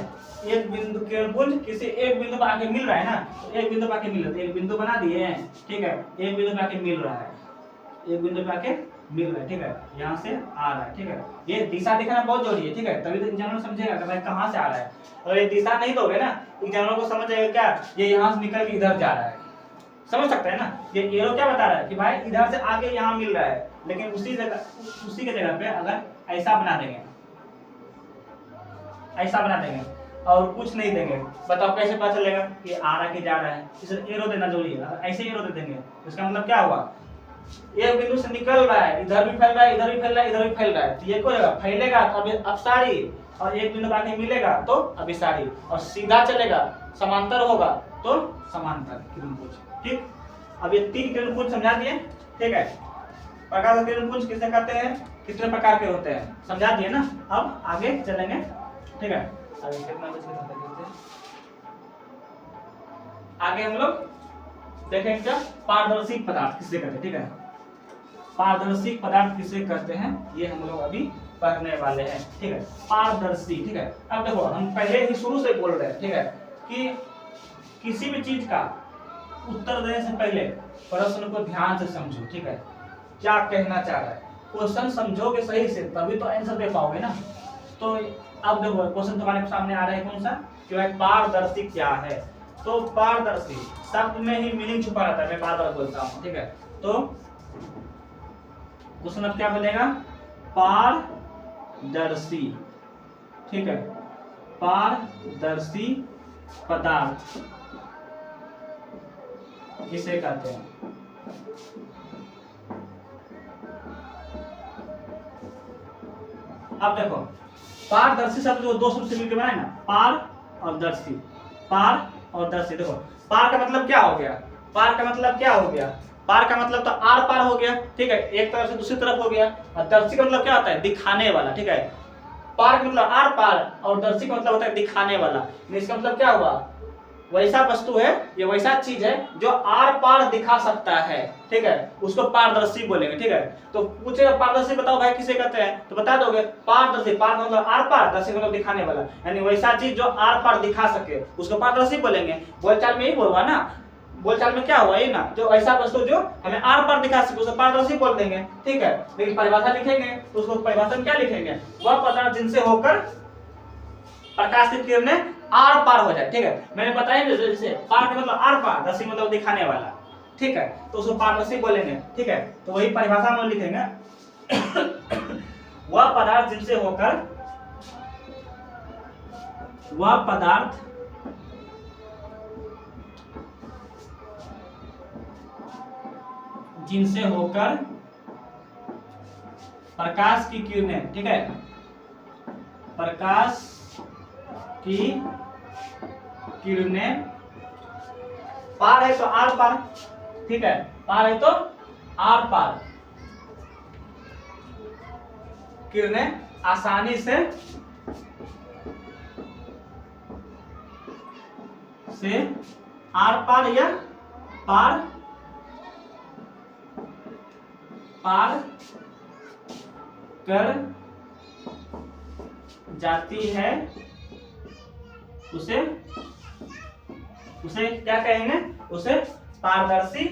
एक बिंदु किरणपुंज किसी एक बिंदु पर आके मिल रहा है ना, तो एक बिंदु पर आके मिल रहा है, एक बिंदु बना दिए हैं, ठीक है, एक बिंदु पर आके मिल रहा है, एक बिंदु पे आके मिल रहा है, ठीक है, यहाँ से आ रहा है, ठीक है, ये दिशा दिखाना बहुत जरूरी है, ठीक है, तभी तो एग्जामिनर समझेगा कि भाई कहाँ से आ रहा है। और ये दिशा नहीं दोगे ना, एग्जामिनर को समझ आएगा क्या, ये यहाँ से निकल के इधर जा रहा है, समझ सकते हैं ना, ये एरो क्या बता रहा है कि भाई इधर से आगे यहाँ मिल रहा है, लेकिन उसी के जगह पे अगर ऐसा बना देंगे, ऐसा बना देंगे और कुछ नहीं देंगे, बताओ कैसे पता चलेगा कि आ रहा है कि जा रहा है, इसलिए एरो देना जरूरी है। ऐसे एरो दे देंगे, इसका मतलब क्या हुआ, एक बिंदु से निकल रहा है, इधर भी फैल रहा है, इधर भी फैल रहा है, इधर भी फैल रहा है, तो ये क्या होगा, फैलेगा तो अपसारी, और एक बिंदु आके मिलेगा तो अभिसारी, और सीधा चलेगा समांतर होगा तो समांतर किरणपुंज, ठीक। अब ये तीन किरणपुंज समझा दिए, ठीक है। प्रकाश किरणपुंज किसे कहते हैं, कितने प्रकार के होते हैं, समझा दिए ना। अब आगे चलेंगे, ठीक है, आगे हम लोग देखेंगे क्या, पारदर्शी पदार्थ किसे कहते हैं, ठीक है, पारदर्शी पदार्थ किसे कहते हैं, ये हम लोग अभी पढ़ने वाले हैं, ठीक है, पारदर्शी, ठीक है। अब देखो हम पहले ही शुरू से बोल रहे हैं, ठीक है, कि किसी भी चीज का उत्तर देने से पहले प्रश्न को ध्यान से समझो, ठीक है, क्या कहना चाह रहा है, क्वेश्चन समझोगे सही से तभी तो आंसर दे पाओगे ना। तो अब देखो क्वेश्चन तुम्हारे सामने आ रहा है कौन सा, कि भाई पारदर्शी क्या है, तो पारदर्शी शब्द में ही मीनिंग छुपा रहता है, मैं बार बार बोलता हूँ, ठीक है। तो क्वेश्चन अब क्या बनेगा, पारदर्शी, ठीक है, पारदर्शी पदार्थ किसे कहते हैं। अब देखो पारदर्शी शब्द जो दो शब्द से मिलकर बना है ना, पार और दर्शी, पार और दर्शी। देखो पार का मतलब क्या हो गया, पार का मतलब क्या हो गया, पार का मतलब तो आर पार हो गया, ठीक है, एक तरफ से दूसरी तरफ हो गया। और दर्शी का मतलब क्या होता है, दिखाने वाला, ठीक है। पार का मतलब आर पार और दर्शी का मतलब होता है दिखाने वाला। इसका मतलब क्या हुआ, वैसा वस्तु है, ये वैसा चीज है जो आर पार दिखा सकता है, ठीक है, उसको पारदर्शी बोलेंगे, ठीक है। तो पूछेगा पारदर्शी बताओ भाई किसे कहते हैं, तो बता दोगे पारदर्शी, पार का मतलब आर पार, दर्शी मतलब दिखाने वाला, यानी वैसा चीज जो आर पार दिखा सके उसको पारदर्शी बोलेंगे। बोलचाल में यही बोलवा ना, बोलचाल में क्या हुआ ये ना, जो ऐसा वस्तु जो हमें आर पार दिखा सके उसे पारदर्शी बोल देंगे, ठीक है। लेकिन परिभाषा लिखेंगे तो उसको परिभाषा में क्या लिखेंगे, वह पदार्थ जिनसे होकर प्रकाश की किरणें आर पार हो जाए, ठीक है। मैंने बताया जैसे पार का मतलब आर पार, दर्शी मतलब दिखाने वाला, ठीक है, तो उसको पारदर्शी बोलेंगे, ठीक है। तो वही परिभाषा में लिखेंगे वह पदार्थ जिनसे होकर, वह पदार्थ जिनसे होकर प्रकाश की किरणें, ठीक है, प्रकाश की किरणें पार है तो आर पार, ठीक है, पार है तो आर पार किरणें आसानी से आर पार या पार पार कर जाती है, उसे क्या कहेंगे, उसे पारदर्शी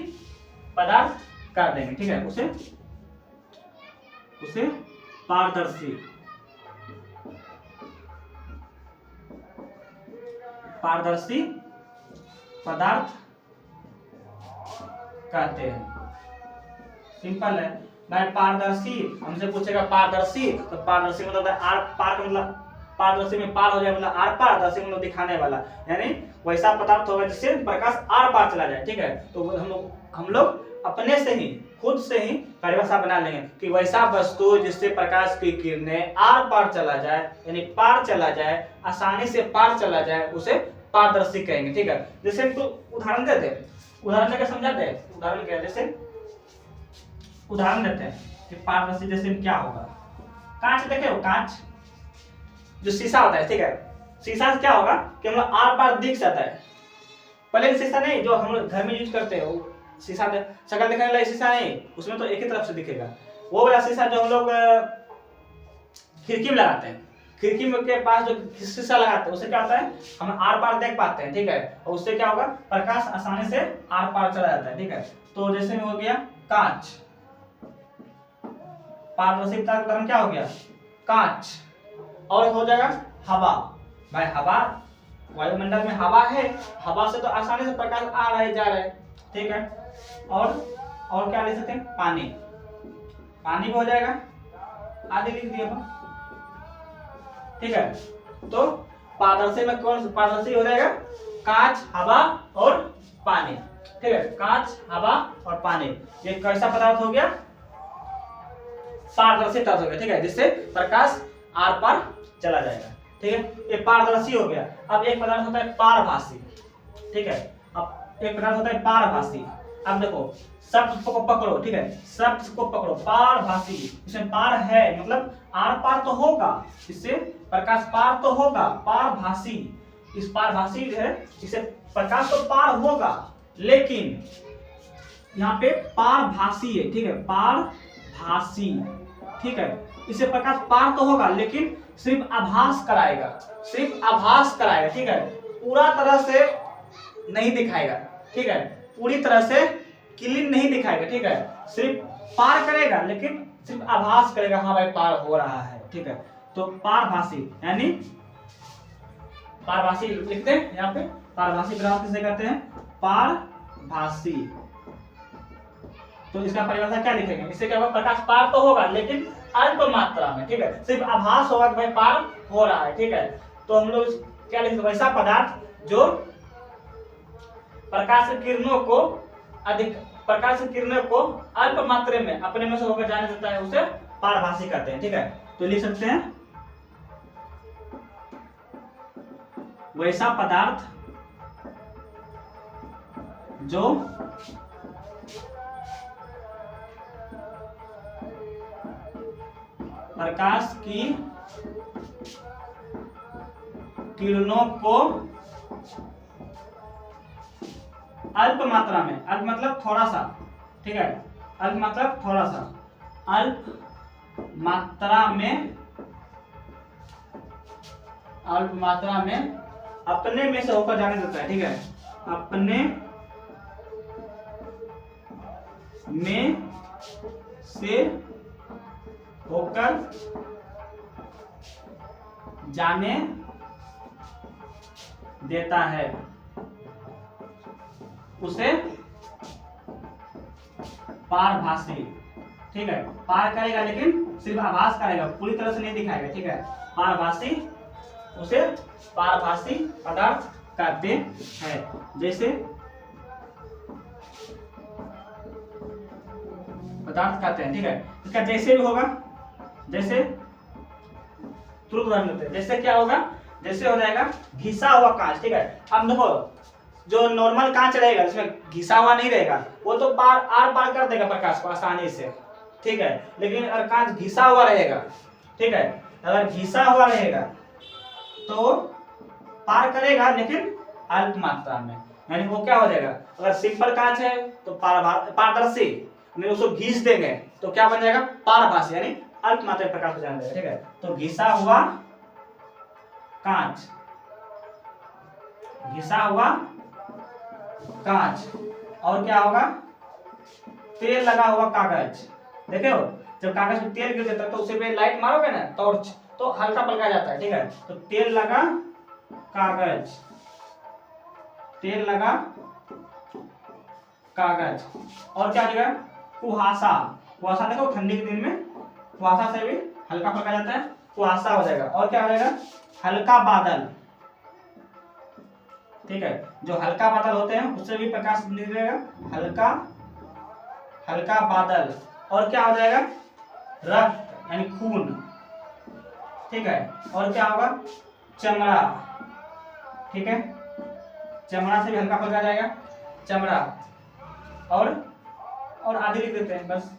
पदार्थ कर देंगे, ठीक है, उसे पारदर्शी पारदर्शी पदार्थ कहते हैं। सिंपल है भाई। पारदर्शी हमसे पूछेगा पारदर्शी, तो पारदर्शी मतलब आर पार का मतलब पारदर्शी में पार हो जाए मतलब आर पार, दर्शी मतलब दिखाने वाला, यानी वैसा पदार्थ होगा जिससे प्रकाश आर पार चला जाए। ठीक है, तो हम लोग अपने से ही खुद से ही परिभाषा बना लेंगे कि वैसा वस्तु जिससे प्रकाश की किरणें आर पार चला जाए, यानी पार चला जाए, आसानी से पार चला जाए, उसे पारदर्शी कहेंगे। ठीक है, जैसे हम उदाहरण देते हैं, उदाहरण देकर समझाते हैं। उदाहरण क्या है, जैसे उदाहरण देते हैं कि पारदर्शी जैसे क्या होगा। कांच देखे हो, कांच जो शीशा होता है, ठीक है, शीशा से क्या होगा कि हम लोग आर पार दिख जाता है। प्लेन शीशा नहीं जो हम लोग घर में यूज करते हैं, वो शीशा शक्ल दिखाने वाला शीशा नहीं, उसमें तो एक ही तरफ से दिखेगा। वो वाला शीशा जो हम लोग खिड़की में लगाते हैं, खिड़की में के पास जो शीशा लगाते हैं, उससे क्या होता है, हम आर पार देख पाते हैं। ठीक है, और उससे क्या होगा, प्रकाश आसानी से आर पार चला जाता है। ठीक है, तो जैसे में हो गया कांच, पारदर्शी का उदाहरण क्या हो गया, कांच। और हो जाएगा हवा। भाई हवा, वायुमंडल में हवा है, हवा से तो आसानी से प्रकाश आ रहा है जा रहा है। ठीक है, और क्या ले सकते हैं, पानी। पानी भी हो जाएगा, आगे लिख दिया। ठीक है, तो पारदर्शी में कौन पारदर्शी हो जाएगा, कांच, हवा और पानी। ठीक है, कांच, हवा और पानी, ये कैसा पदार्थ हो गया, पारदर्शी पदार्थ हो गया। ठीक है, जिससे प्रकाश आर पार चला जाएगा। ठीक है, ये पारदर्शी हो गया। अब एक पदार्थ होता है पारभासी। ठीक है, अब एक पदार्थ होता है पारभासी। अब देखो शब्द को पकड़ो, ठीक है, शब्द को पकड़ो, पारभासी, इसमें पार है मतलब आर पार तो होगा, इससे प्रकाश पार तो होगा, पारभासी। इस पारभासी है, इससे प्रकाश तो पार होगा, लेकिन यहाँ पे पारभासी है। ठीक है, पारभासी, ठीक है, इससे प्रकाश पार तो होगा लेकिन सिर्फ आभास कराएगा, सिर्फ आभास कराएगा। ठीक है, पूरा तरह से नहीं दिखाएगा। ठीक है, पूरी तरह से क्लीन नहीं दिखाएगा। ठीक है, सिर्फ पार करेगा लेकिन सिर्फ आभास करेगा, हाँ भाई पार हो रहा है। ठीक है, तो पारभासी यानी पारभासी लिखते हैं यहाँ पे, पारभासी पदार्थ किसे कहते हैं, पारभासी। तो इसका परिभाषा क्या लिखेंगे, इससे क्या होगा, प्रकाश पार तो होगा लेकिन अल्प मात्रा में। ठीक है, सिर्फ आभास होगा कि भाई पार हो रहा है। ठीक है, तो हम लोग क्या लिखते हैं, वैसा पदार्थ जो प्रकाश किरणों को अधिक, प्रकाश किरणों को अल्प मात्रा में अपने में से होकर जाने देता है, उसे पारभासी कहते हैं। ठीक है, तो लिख सकते हैं वैसा पदार्थ जो प्रकाश की किरणों को अल्प मात्रा में, अल्प मतलब थोड़ा सा, ठीक है, अल्प मतलब थोड़ा सा, अल्प मात्रा में, अल्प मात्रा में अपने में से होकर जाने देता है। ठीक है, अपने में से होकर जाने देता है, उसे पारभासी। ठीक है, पार करेगा लेकिन सिर्फ आभास करेगा, पूरी तरह से नहीं दिखाएगा। ठीक है, पारभासी, उसे पारभासी पदार्थ कहते हैं। जैसे पदार्थ कहते हैं। ठीक है, इसका जैसे भी होगा, जैसे तुरंत उदाहरण लेते हैं, जैसे क्या होगा, जैसे हो जाएगा घिसा हुआ कांच। ठीक है, अब देखो जो नॉर्मल कांच रहेगा जिसमें घिसा हुआ नहीं रहेगा, वो तो पार आर पार कर देगा प्रकाश को आसानी से। ठीक है, लेकिन अगर कांच घिसा हुआ रहेगा, ठीक है, अगर घिसा हुआ रहेगा तो पार करेगा लेकिन अल्प मात्रा में, यानी वो क्या हो जाएगा, अगर सिंपल कांच है तो पारदर्शी, उसको घिस देंगे तो क्या बन जाएगा, पारभासी, यानी अल्प मात्रा में प्रकाश हो जाएगा। ठीक है, तो घिसा हुआ कांच, घिसा हुआ कांच, और क्या होगा, तेल लगा हुआ कागज। देखे हो, जब कागज में तेल गिर जाता है तो उसे पे लाइट मारोगे ना टॉर्च, तो हल्का पलका जाता है। ठीक है, तो तेल लगा कागज, तेल लगा कागज। और क्या हो जाएगा, कुहासा। कुहासा देखो ठंडी के दिन में कुहासा से भी हल्का फुल्का जाता है, कुहासा हो जाएगा। और क्या हो जाएगा, हल्का बादल। ठीक है, जो हल्का बादल होते हैं उससे भी प्रकाश निकलेगा, हल्का हल्का बादल। और क्या हो जाएगा, रक्त यानी खून। ठीक है, और क्या होगा, चमड़ा। ठीक है, चमड़ा से भी हल्का फुल्का जाएगा, चमड़ा। और आधे लिख देते हैं बस,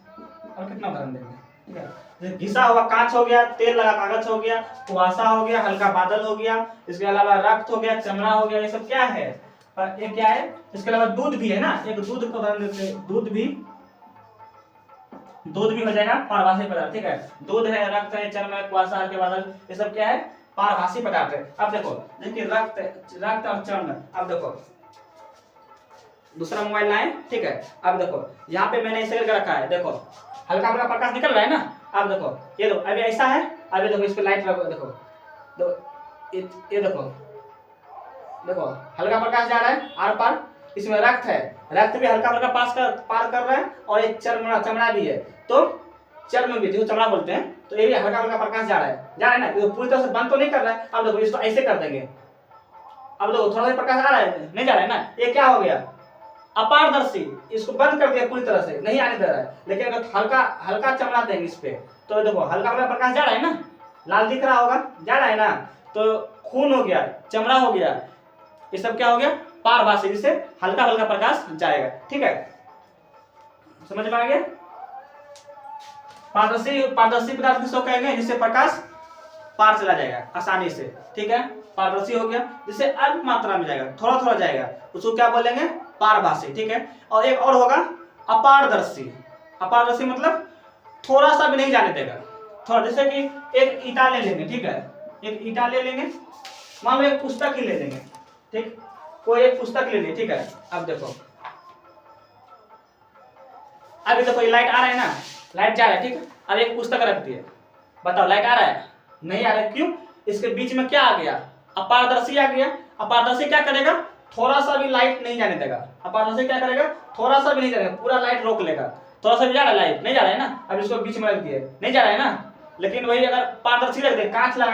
और कितना उदाहरण देंगे। ठीक है, घिसा हुआ कांच हो गया, तेल लगा कागज हो गया, कुहासा हो गया, हल्का बादल हो गया, इसके अलावा रक्त हो गया, चमड़ा हो गया, ये सब क्या है, ये क्या है। इसके अलावा दूध भी है ना, एक दूध को उदाहरण देते हैं, दूध भी हो जाएगा पारभासी पदार्थ। ठीक है, दूध है, रक्त है, चर्म है, कुहासा, हल्के बादल, ये सब क्या है, पारभासी पदार्थ है। अब देखो, देखिए रक्त और चर्म। अब देखो दूसरा मोबाइल लाए। ठीक है, अब देखो यहाँ पे मैंने ऐसे करके रखा है, देखो हल्का हल्का प्रकाश निकल रहा है ना। अब देखो ये दो, अभी ऐसा है, अभी देखो इस पे लाइट लगो, देखो ये देखो, देखो हल्का प्रकाश जा रहा है आर पार, इसमें रक्त है, रक्त भी हल्का हल्का पार कर रहा है, और एक चमड़ा भी है, तो चर्म भी जो चमड़ा बोलते हैं, तो ये भी हल्का हल्का प्रकाश जा रहा है ना, ये पूरी तरह से बंद तो नहीं कर रहा है। अब देखो इसको ऐसे कर देंगे, अब देखो थोड़ा सा प्रकाश आ रहा है, नहीं जा रहा है ना, ये क्या हो गया, अपारदर्शी। इसको बंद कर दिया, पूरी तरह से नहीं आने दे रहा है। लेकिन अगर हल्का हल्का चमड़ा देंगे इस पे, तो देखो हल्का हल्का प्रकाश जा रहा है ना, लाल दिख रहा होगा, जा रहा है ना, तो खून हो गया, चमड़ा हो गया, ये सब क्या हो गया, पारभासी, जिससे हल्का हल्का प्रकाश जाएगा। ठीक है, समझ में आ गया। पारदर्शी पदार्थ किसको कहेंगे, जिससे प्रकाश पार चला जाएगा आसानी से। ठीक है, पारदर्शी हो गया, जिससे अल्प मात्रा में जाएगा, थोड़ा थोड़ा जाएगा, उसको क्या बोलेंगे, पारभासी। ठीक है, और एक और होगा अपारदर्शी। अपारदर्शी मतलब थोड़ा सा भी नहीं जाने देगा, थोड़ा, जैसे कि एक ईटा ले लेंगे। ठीक है, एक ईटा ले लेंगे, मान लो एक पुस्तक ही ले लेंगे। ठीक, कोई एक पुस्तक ले ली। ठीक है, अब देखो, अभी देखो ये लाइट आ रहा है ना, लाइट जा रहा है। ठीक है, अब एक पुस्तक रख दिए, बताओ लाइट आ रहा है, नहीं आ रहा है, क्यों, इसके बीच में क्या आ गया, अपारदर्शी आ गया। अपारदर्शी क्या करेगा, थोड़ा सा भी लाइट नहीं जाने देगा। अपारदर्शी क्या करेगा, थोड़ा सा भी नहीं जाएगा, पूरा लाइट रोक लेगा। थोड़ा सा भी जा रहा है, लाइट नहीं जा रहा है ना, अब इसको बीच में रख दिए, नहीं जा रहा है ना। लेकिन वही अगर पारदर्शी रख दे, कांच ला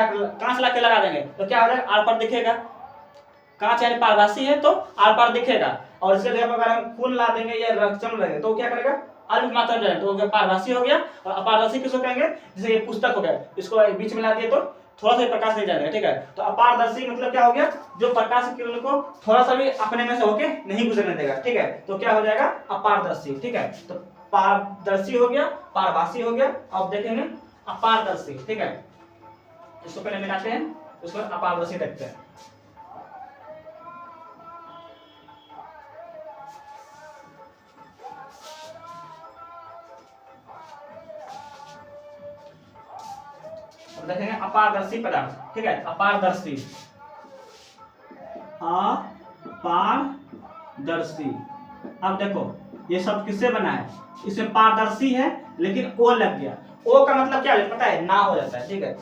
के लगा देंगे, तो क्या हो जाएगा, आर पार दिखेगा। कांच यानी पारभासी है, तो आर पार दिखेगा। और इसके जगह पर अगर हम खून ला देंगे या रक्तचम लगे, तो क्या करेगा, अल्प मात्रा में जाएगा, तो पारभासी हो गया। और अपारदर्शी किसको कहेंगे, जैसे ये पुस्तक हो गया, इसको बीच में ला दिए तो थोड़ा सा प्रकाश नहीं जाएगा। ठीक है, तो अपारदर्शी मतलब क्या हो गया, जो प्रकाश की किरण को थोड़ा सा भी अपने में से होके नहीं गुजरने देगा। ठीक है, तो क्या हो जाएगा, अपारदर्शी। ठीक है, तो पारदर्शी हो गया, पारभासी हो गया। अब देखेंगे अपारदर्शी। ठीक है, इसको पहले मिलाते हैं, उसको अपारदर्शी देखते हैं। देखेंगे अपारदर्शी पदार्थ। ठीक है, अपारदर्शी, अपारदर्शी। अब देखो ये सब किससे बना है, इसमें पारदर्शी है लेकिन ओ लग गया। ओ का मतलब क्या है पता है, ना हो जाता है। ठीक है,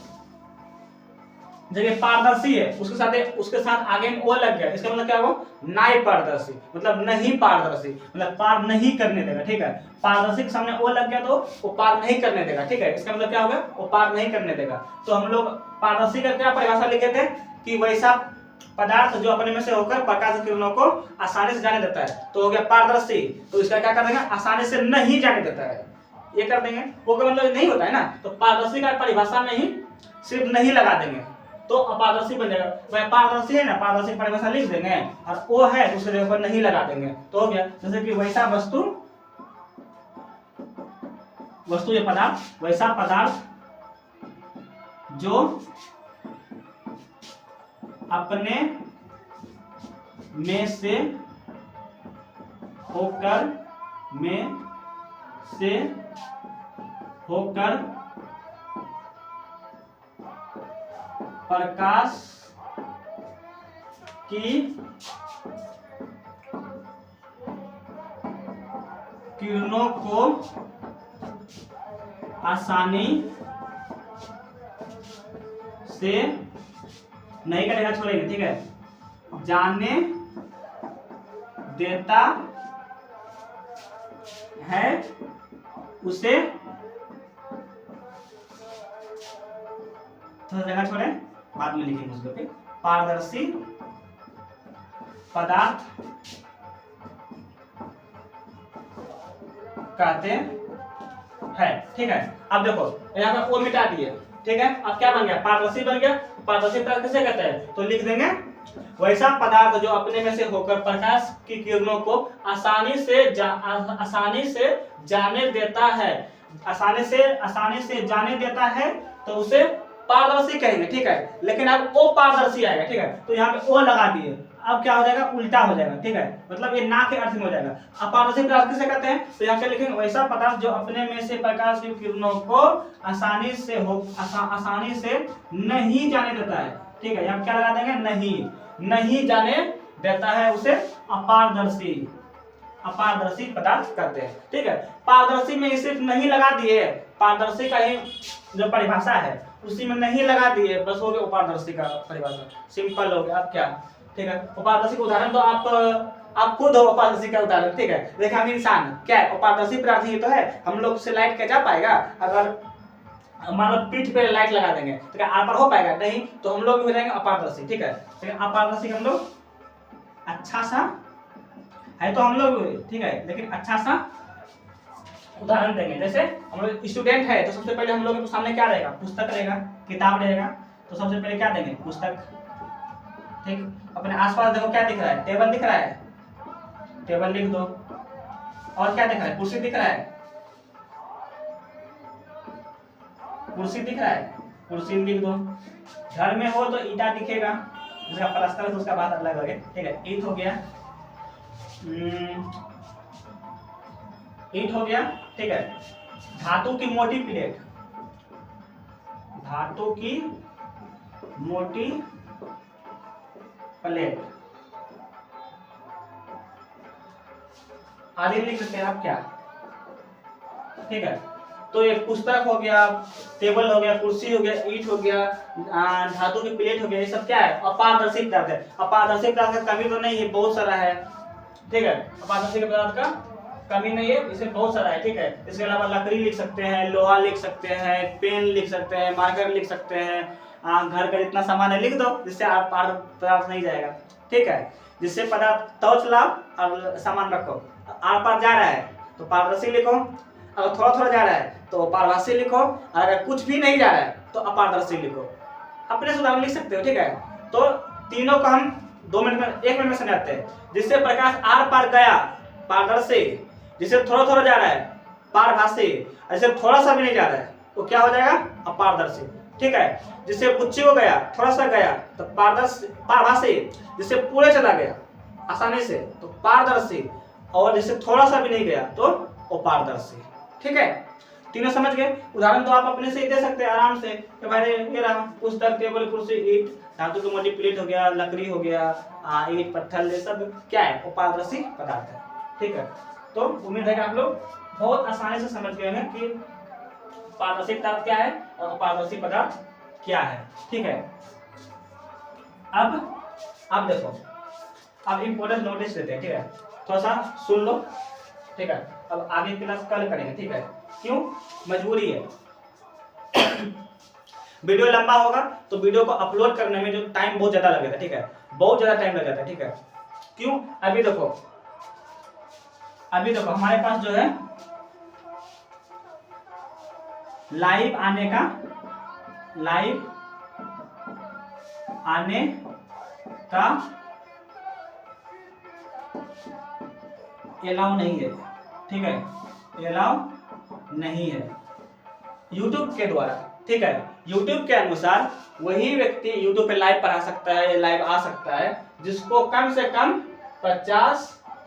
जगह पारदर्शी है, उसके साथ आगे में ओ लग गया, इसका मतलब क्या होगा, नाई पारदर्शी, मतलब नहीं पारदर्शी, मतलब पार नहीं करने देगा। ठीक है, पारदर्शी के सामने ओ लग गया तो वो पार नहीं करने देगा। ठीक है, इसका मतलब क्या होगा, वो पार नहीं करने देगा। तो हम लोग पारदर्शी का क्या परिभाषा लिखे थे, कि वैसा पदार्थ जो अपने में से होकर प्रकाश किरणों को आसानी से जाने देता है, तो हो गया पारदर्शी। तो इसका क्या कर देंगे, आसानी से नहीं जाने देता है, ये कर देंगे। वो का मतलब नहीं होता है ना, तो पारदर्शी का परिभाषा में ही सिर्फ नहीं लगा देंगे तो अपारदर्शी बन जाएगा। वह पारदर्शी है ना, पारदर्शी की परिभाषा लिख देंगे, और वो है दूसरे जगह पर नहीं लगा देंगे, तो हो गया। जैसे कि वैसा वस्तु ये पदार्थ, वैसा पदार्थ जो अपने में से होकर प्रकाश की किरणों को आसानी से नहीं करेगा, छोड़ेंगे। ठीक है, जाने देता है उसे, थोड़ा जगह छोड़े बाद में लिखेंगे उसको, फिर पारदर्शी पदार्थ कहते हैं। ठीक है, अब देखो यहाँ पे ओ मिटा दिए, ठीक है, अब क्या बन गया, पारदर्शी बन गया। पारदर्शी पदार्थ किसे कहते हैं, तो लिख देंगे वैसा पदार्थ जो अपने में से होकर प्रकाश की किरणों को आसानी से जाने देता है, आसानी से जाने देता है, तो उसे पारदर्शी कहेंगे। ठीक है, लेकिन अब ओ पारदर्शी आएगा। ठीक है, तो यहाँ पे ओ लगा दिए, अब क्या हो जाएगा, उल्टा हो जाएगा। ठीक है, मतलब ये ना के अर्थ में हो जाएगा। अपारदर्शी पदार्थ किसे कहते हैं, तो यहाँ पे लिखेंगे वैसा पदार्थ जो अपने में से प्रकाश की किरणों को आसानी से नहीं जाने देता है। ठीक है, यहाँ क्या लगा देंगे, नहीं जाने देता है, उसे अपारदर्शी पदार्थ कहते हैं। ठीक है, पारदर्शी में सिर्फ नहीं लगा दिए, पारदर्शी का ही जो परिभाषा है उसी में नहीं लगा दिए, बस हो गया अपारदर्शी का परिभाषा, सिंपल हो गया। अब क्या, ठीक है, अपारदर्शी का उदाहरण तो आप खुद हो अपारदर्शी का उदाहरण। ठीक है, देखा हम इंसान क्या है, अपारदर्शी पदार्थ ही तो है। हम लोग से लाइट क्या जा पाएगा, अगर मान लो पीठ पे लाइट लगा देंगे तो क्या आर पार हो पाएगा, नहीं, तो हम लोग हो जाएंगे अपारदर्शी। ठीक है, लेकिन अपारदर्शी हम लोग अच्छा सा है तो हम लोग, ठीक है, लेकिन अच्छा सा उदाहरण देंगे। जैसे हम लोग स्टूडेंट है तो सबसे पहले हम लोग के सामने क्या रहेगा, पुस्तक रहेगा, किताब रहेगा, तो सबसे पहले क्या देंगे, पुस्तक। ठीक, अपने आसपास देखो क्या दिख रहा है, टेबल दिख रहा है, टेबल लिख दो। और क्या दिख रहा है, कुर्सी दिख रहा है, कुर्सी दिख रहा है, कुर्सी लिख दो। घर में हो तो ईटा दिखेगा, जिसका प्लास्टर है उसका बात अलग है। ठीक है, ईट हो गया, ईट हो गया। ठीक है, धातु की मोटी प्लेट, धातु की मोटी प्लेट आदि लिख सकते हैं आप क्या। ठीक है, तो एक पुस्तक हो गया, टेबल हो गया, कुर्सी हो गया, ईट हो गया, धातु की प्लेट हो गया, ये सब क्या है, अपारदर्शी पदार्थ है। अपारदर्शी पदार्थ का कमी तो नहीं है, बहुत सारा है। ठीक है, अपारदर्शी पदार्थ का कमी नहीं है, इसमें बहुत सारा है। ठीक है, इसके अलावा लकड़ी लिख सकते हैं, लोहा लिख सकते हैं, पेन लिख सकते हैं, मार्कर लिख सकते हैं, घर का जितना सामान है लिख दो, जिससे आप पदार्थ नहीं जाएगा। ठीक है, जिससे पदार्थ तौच लाओ और सामान रखो, आर पार जा रहा है तो पारदर्शी लिखो, अगर थोड़ा थोड़ा जा रहा है तो पारदर्शी लिखो, अगर कुछ भी नहीं जा रहा है तो अपारदर्शी लिखो, अपने से उदाहरण लिख सकते हो। ठीक है, तो तीनों को हम 1 मिनट में समझाते हैं। जिससे प्रकाश आर पार गया पारदर्शी, जिससे थोड़ा थोड़ा जा रहा है पारभासी, ऐसे थोड़ा सा भी नहीं जा रहा है तो क्या हो जाएगा, अपारदर्शी। ठीक है, जिससे बुच्ची को गया, थोड़ा सा गया तो पारभासी, जिससे पूरे चला गया आसानी से तो पारदर्शी, और जिससे थोड़ा सा भी नहीं गया तो अपारदर्शी। ठीक है, तीनों समझ गए। उदाहरण तो आप अपने से ही दे सकते हैं आराम से कि भाई ये रहा पुस्तक, टेबल, कुर्सी, ईट, धातु की मोटी प्लेट हो गया, लकड़ी हो गया, ईट, पत्थर, ये सब क्या है, अपारदर्शी पदार्थ है। ठीक है, तो उम्मीद है कि आप लोग बहुत आसानी से समझ गए हैं कि पारदर्शी पदार्थ क्या है और अपारदर्शी पदार्थ क्या है। ठीक है, अब देखो, अब इम्पोर्टेंट नोटिस देते हैं। ठीक है, थोड़ा सा सुन लो। ठीक है, अब आगे क्लास कल करेंगे। ठीक है, क्यों, मजबूरी है। वीडियो लंबा होगा तो वीडियो को अपलोड करने में जो टाइम बहुत ज्यादा लगेगा। ठीक है, बहुत ज्यादा टाइम लग जाता है। ठीक है, क्यों, अभी देखो हमारे पास जो है लाइव आने का एलाउ नहीं है। ठीक है, एलाउ नहीं है YouTube के द्वारा। ठीक है, YouTube के अनुसार वही व्यक्ति YouTube पे लाइव पढ़ा सकता है या लाइव आ सकता है जिसको कम से कम 50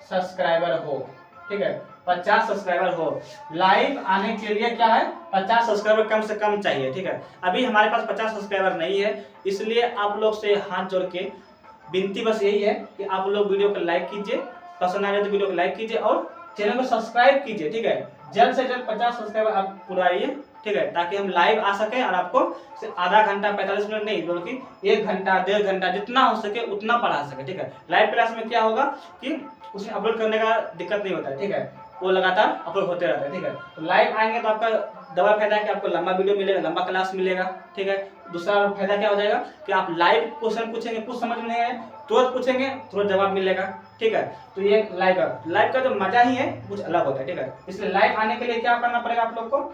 सब्सक्राइबर हो। ठीक है, 50 सब्सक्राइबर हो। लाइव आने के लिए क्या है, 50 सब्सक्राइबर कम से कम चाहिए। ठीक है, अभी हमारे पास 50 सब्सक्राइबर नहीं है, इसलिए आप लोग से हाथ जोड़ के विनती बस यही है कि आप लोग वीडियो को लाइक कीजिए, पसंद आ जाए तो वीडियो को लाइक कीजिए और चैनल को सब्सक्राइब कीजिए। ठीक है, जल्द से जल्द 50 सब्सक्राइबर आप पुराइए। ठीक है, ताकि हम लाइव आ सके और आपको आधा घंटा 45 मिनट नहीं बल्कि 1 घंटा 1.5 घंटा जितना हो सके उतना पढ़ा सके। ठीक है, लाइव क्लास में क्या होगा कि उसमें अपलोड करने का दिक्कत नहीं होता है। ठीक है, वो लगातार अपलोड होते रहता है। ठीक है, तो लाइव आएंगे तो आपका डबल फायदा है कि आपको लंबा वीडियो मिलेगा, लंबा क्लास मिलेगा। ठीक है, दूसरा फायदा क्या हो जाएगा कि आप लाइव क्वेश्चन पूछेंगे, कुछ समझ में नहीं आए तुरंत पूछेंगे, तुरंत जवाब मिलेगा। ठीक है, तो ये लाइव का जो मजा ही है कुछ अलग होता है। ठीक है, इसलिए लाइव आने के लिए क्या करना पड़ेगा आप लोग को,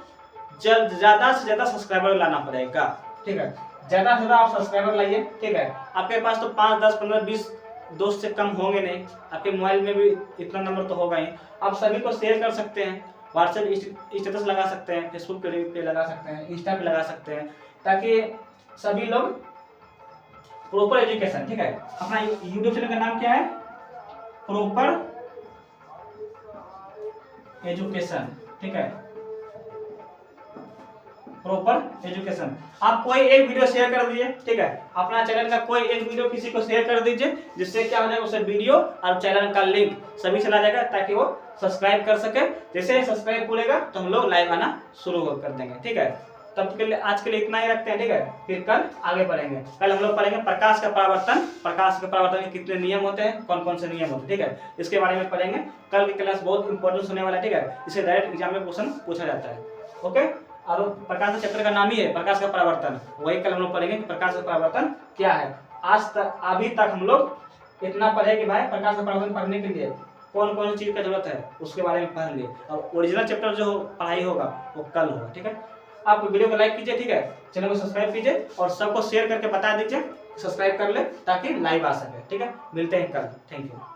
ज्यादा से ज्यादा सब्सक्राइबर लाना पड़ेगा। ठीक है, ज्यादा से ज्यादा आप सब्सक्राइबर लाइए। ठीक है, आपके पास तो 5, 10, 15, 20 दोस्त से कम होंगे नहीं, आपके मोबाइल में भी इतना नंबर तो होगा ही। आप सभी को शेयर कर सकते हैं, व्हाट्सएप स्टेटस लगा सकते हैं, फेसबुक पे लगा सकते हैं, इंस्टा पे लगा सकते हैं, ताकि सभी लोग प्रॉपर एजुकेशन। ठीक है, अपना यूट्यूब चैनल का नाम क्या है, प्रॉपर एजुकेशन। ठीक है, प्रॉपर एजुकेशन। आप कोई एक वीडियो शेयर कर दीजिए। ठीक है, अपना चैनल का कोई एक वीडियो किसी को शेयर कर दीजिए, जिससे क्या हो जाएगा, उसे वीडियो और चैनल का लिंक सभी चला जाएगा, ताकि वो सब्सक्राइब कर सके। जैसे सब्सक्राइब पूरेगा तो हम लोग लाइव आना शुरू कर देंगे। ठीक है, तब के लिए आज के लिए इतना ही रखते हैं। ठीक है, फिर कल आगे बढ़ेंगे। कल हम लोग पढ़ेंगे प्रकाश का परावर्तन। प्रकाश के परावर्तन के कितने नियम होते हैं, कौन कौन से नियम होते हैं। ठीक है, इसके बारे में पढ़ेंगे। कल की क्लास बहुत इंपॉर्टेंट होने वाला है। ठीक है, इसे डायरेक्ट एग्जाम में क्वेश्चन पूछा जाता है। ओके, और प्रकाश के चैप्टर का नाम ही है प्रकाश का परावर्तन। वही कल हम लोग पढ़ेंगे कि प्रकाश का परावर्तन क्या है। आज तक अभी तक हम लोग इतना पढ़े कि भाई प्रकाश का परावर्तन पढ़ने के लिए कौन कौन सी चीज का जरूरत है उसके बारे में पढ़ लिए। और ओरिजिनल चैप्टर जो पढ़ाई होगा वो कल होगा। ठीक है, आप वीडियो को लाइक कीजिए। ठीक है, चैनल को सब्सक्राइब कीजिए और सबको शेयर करके बता दीजिए सब्सक्राइब कर ले, ताकि लाइव आ सके। ठीक है, मिलते हैं कल। Thank you.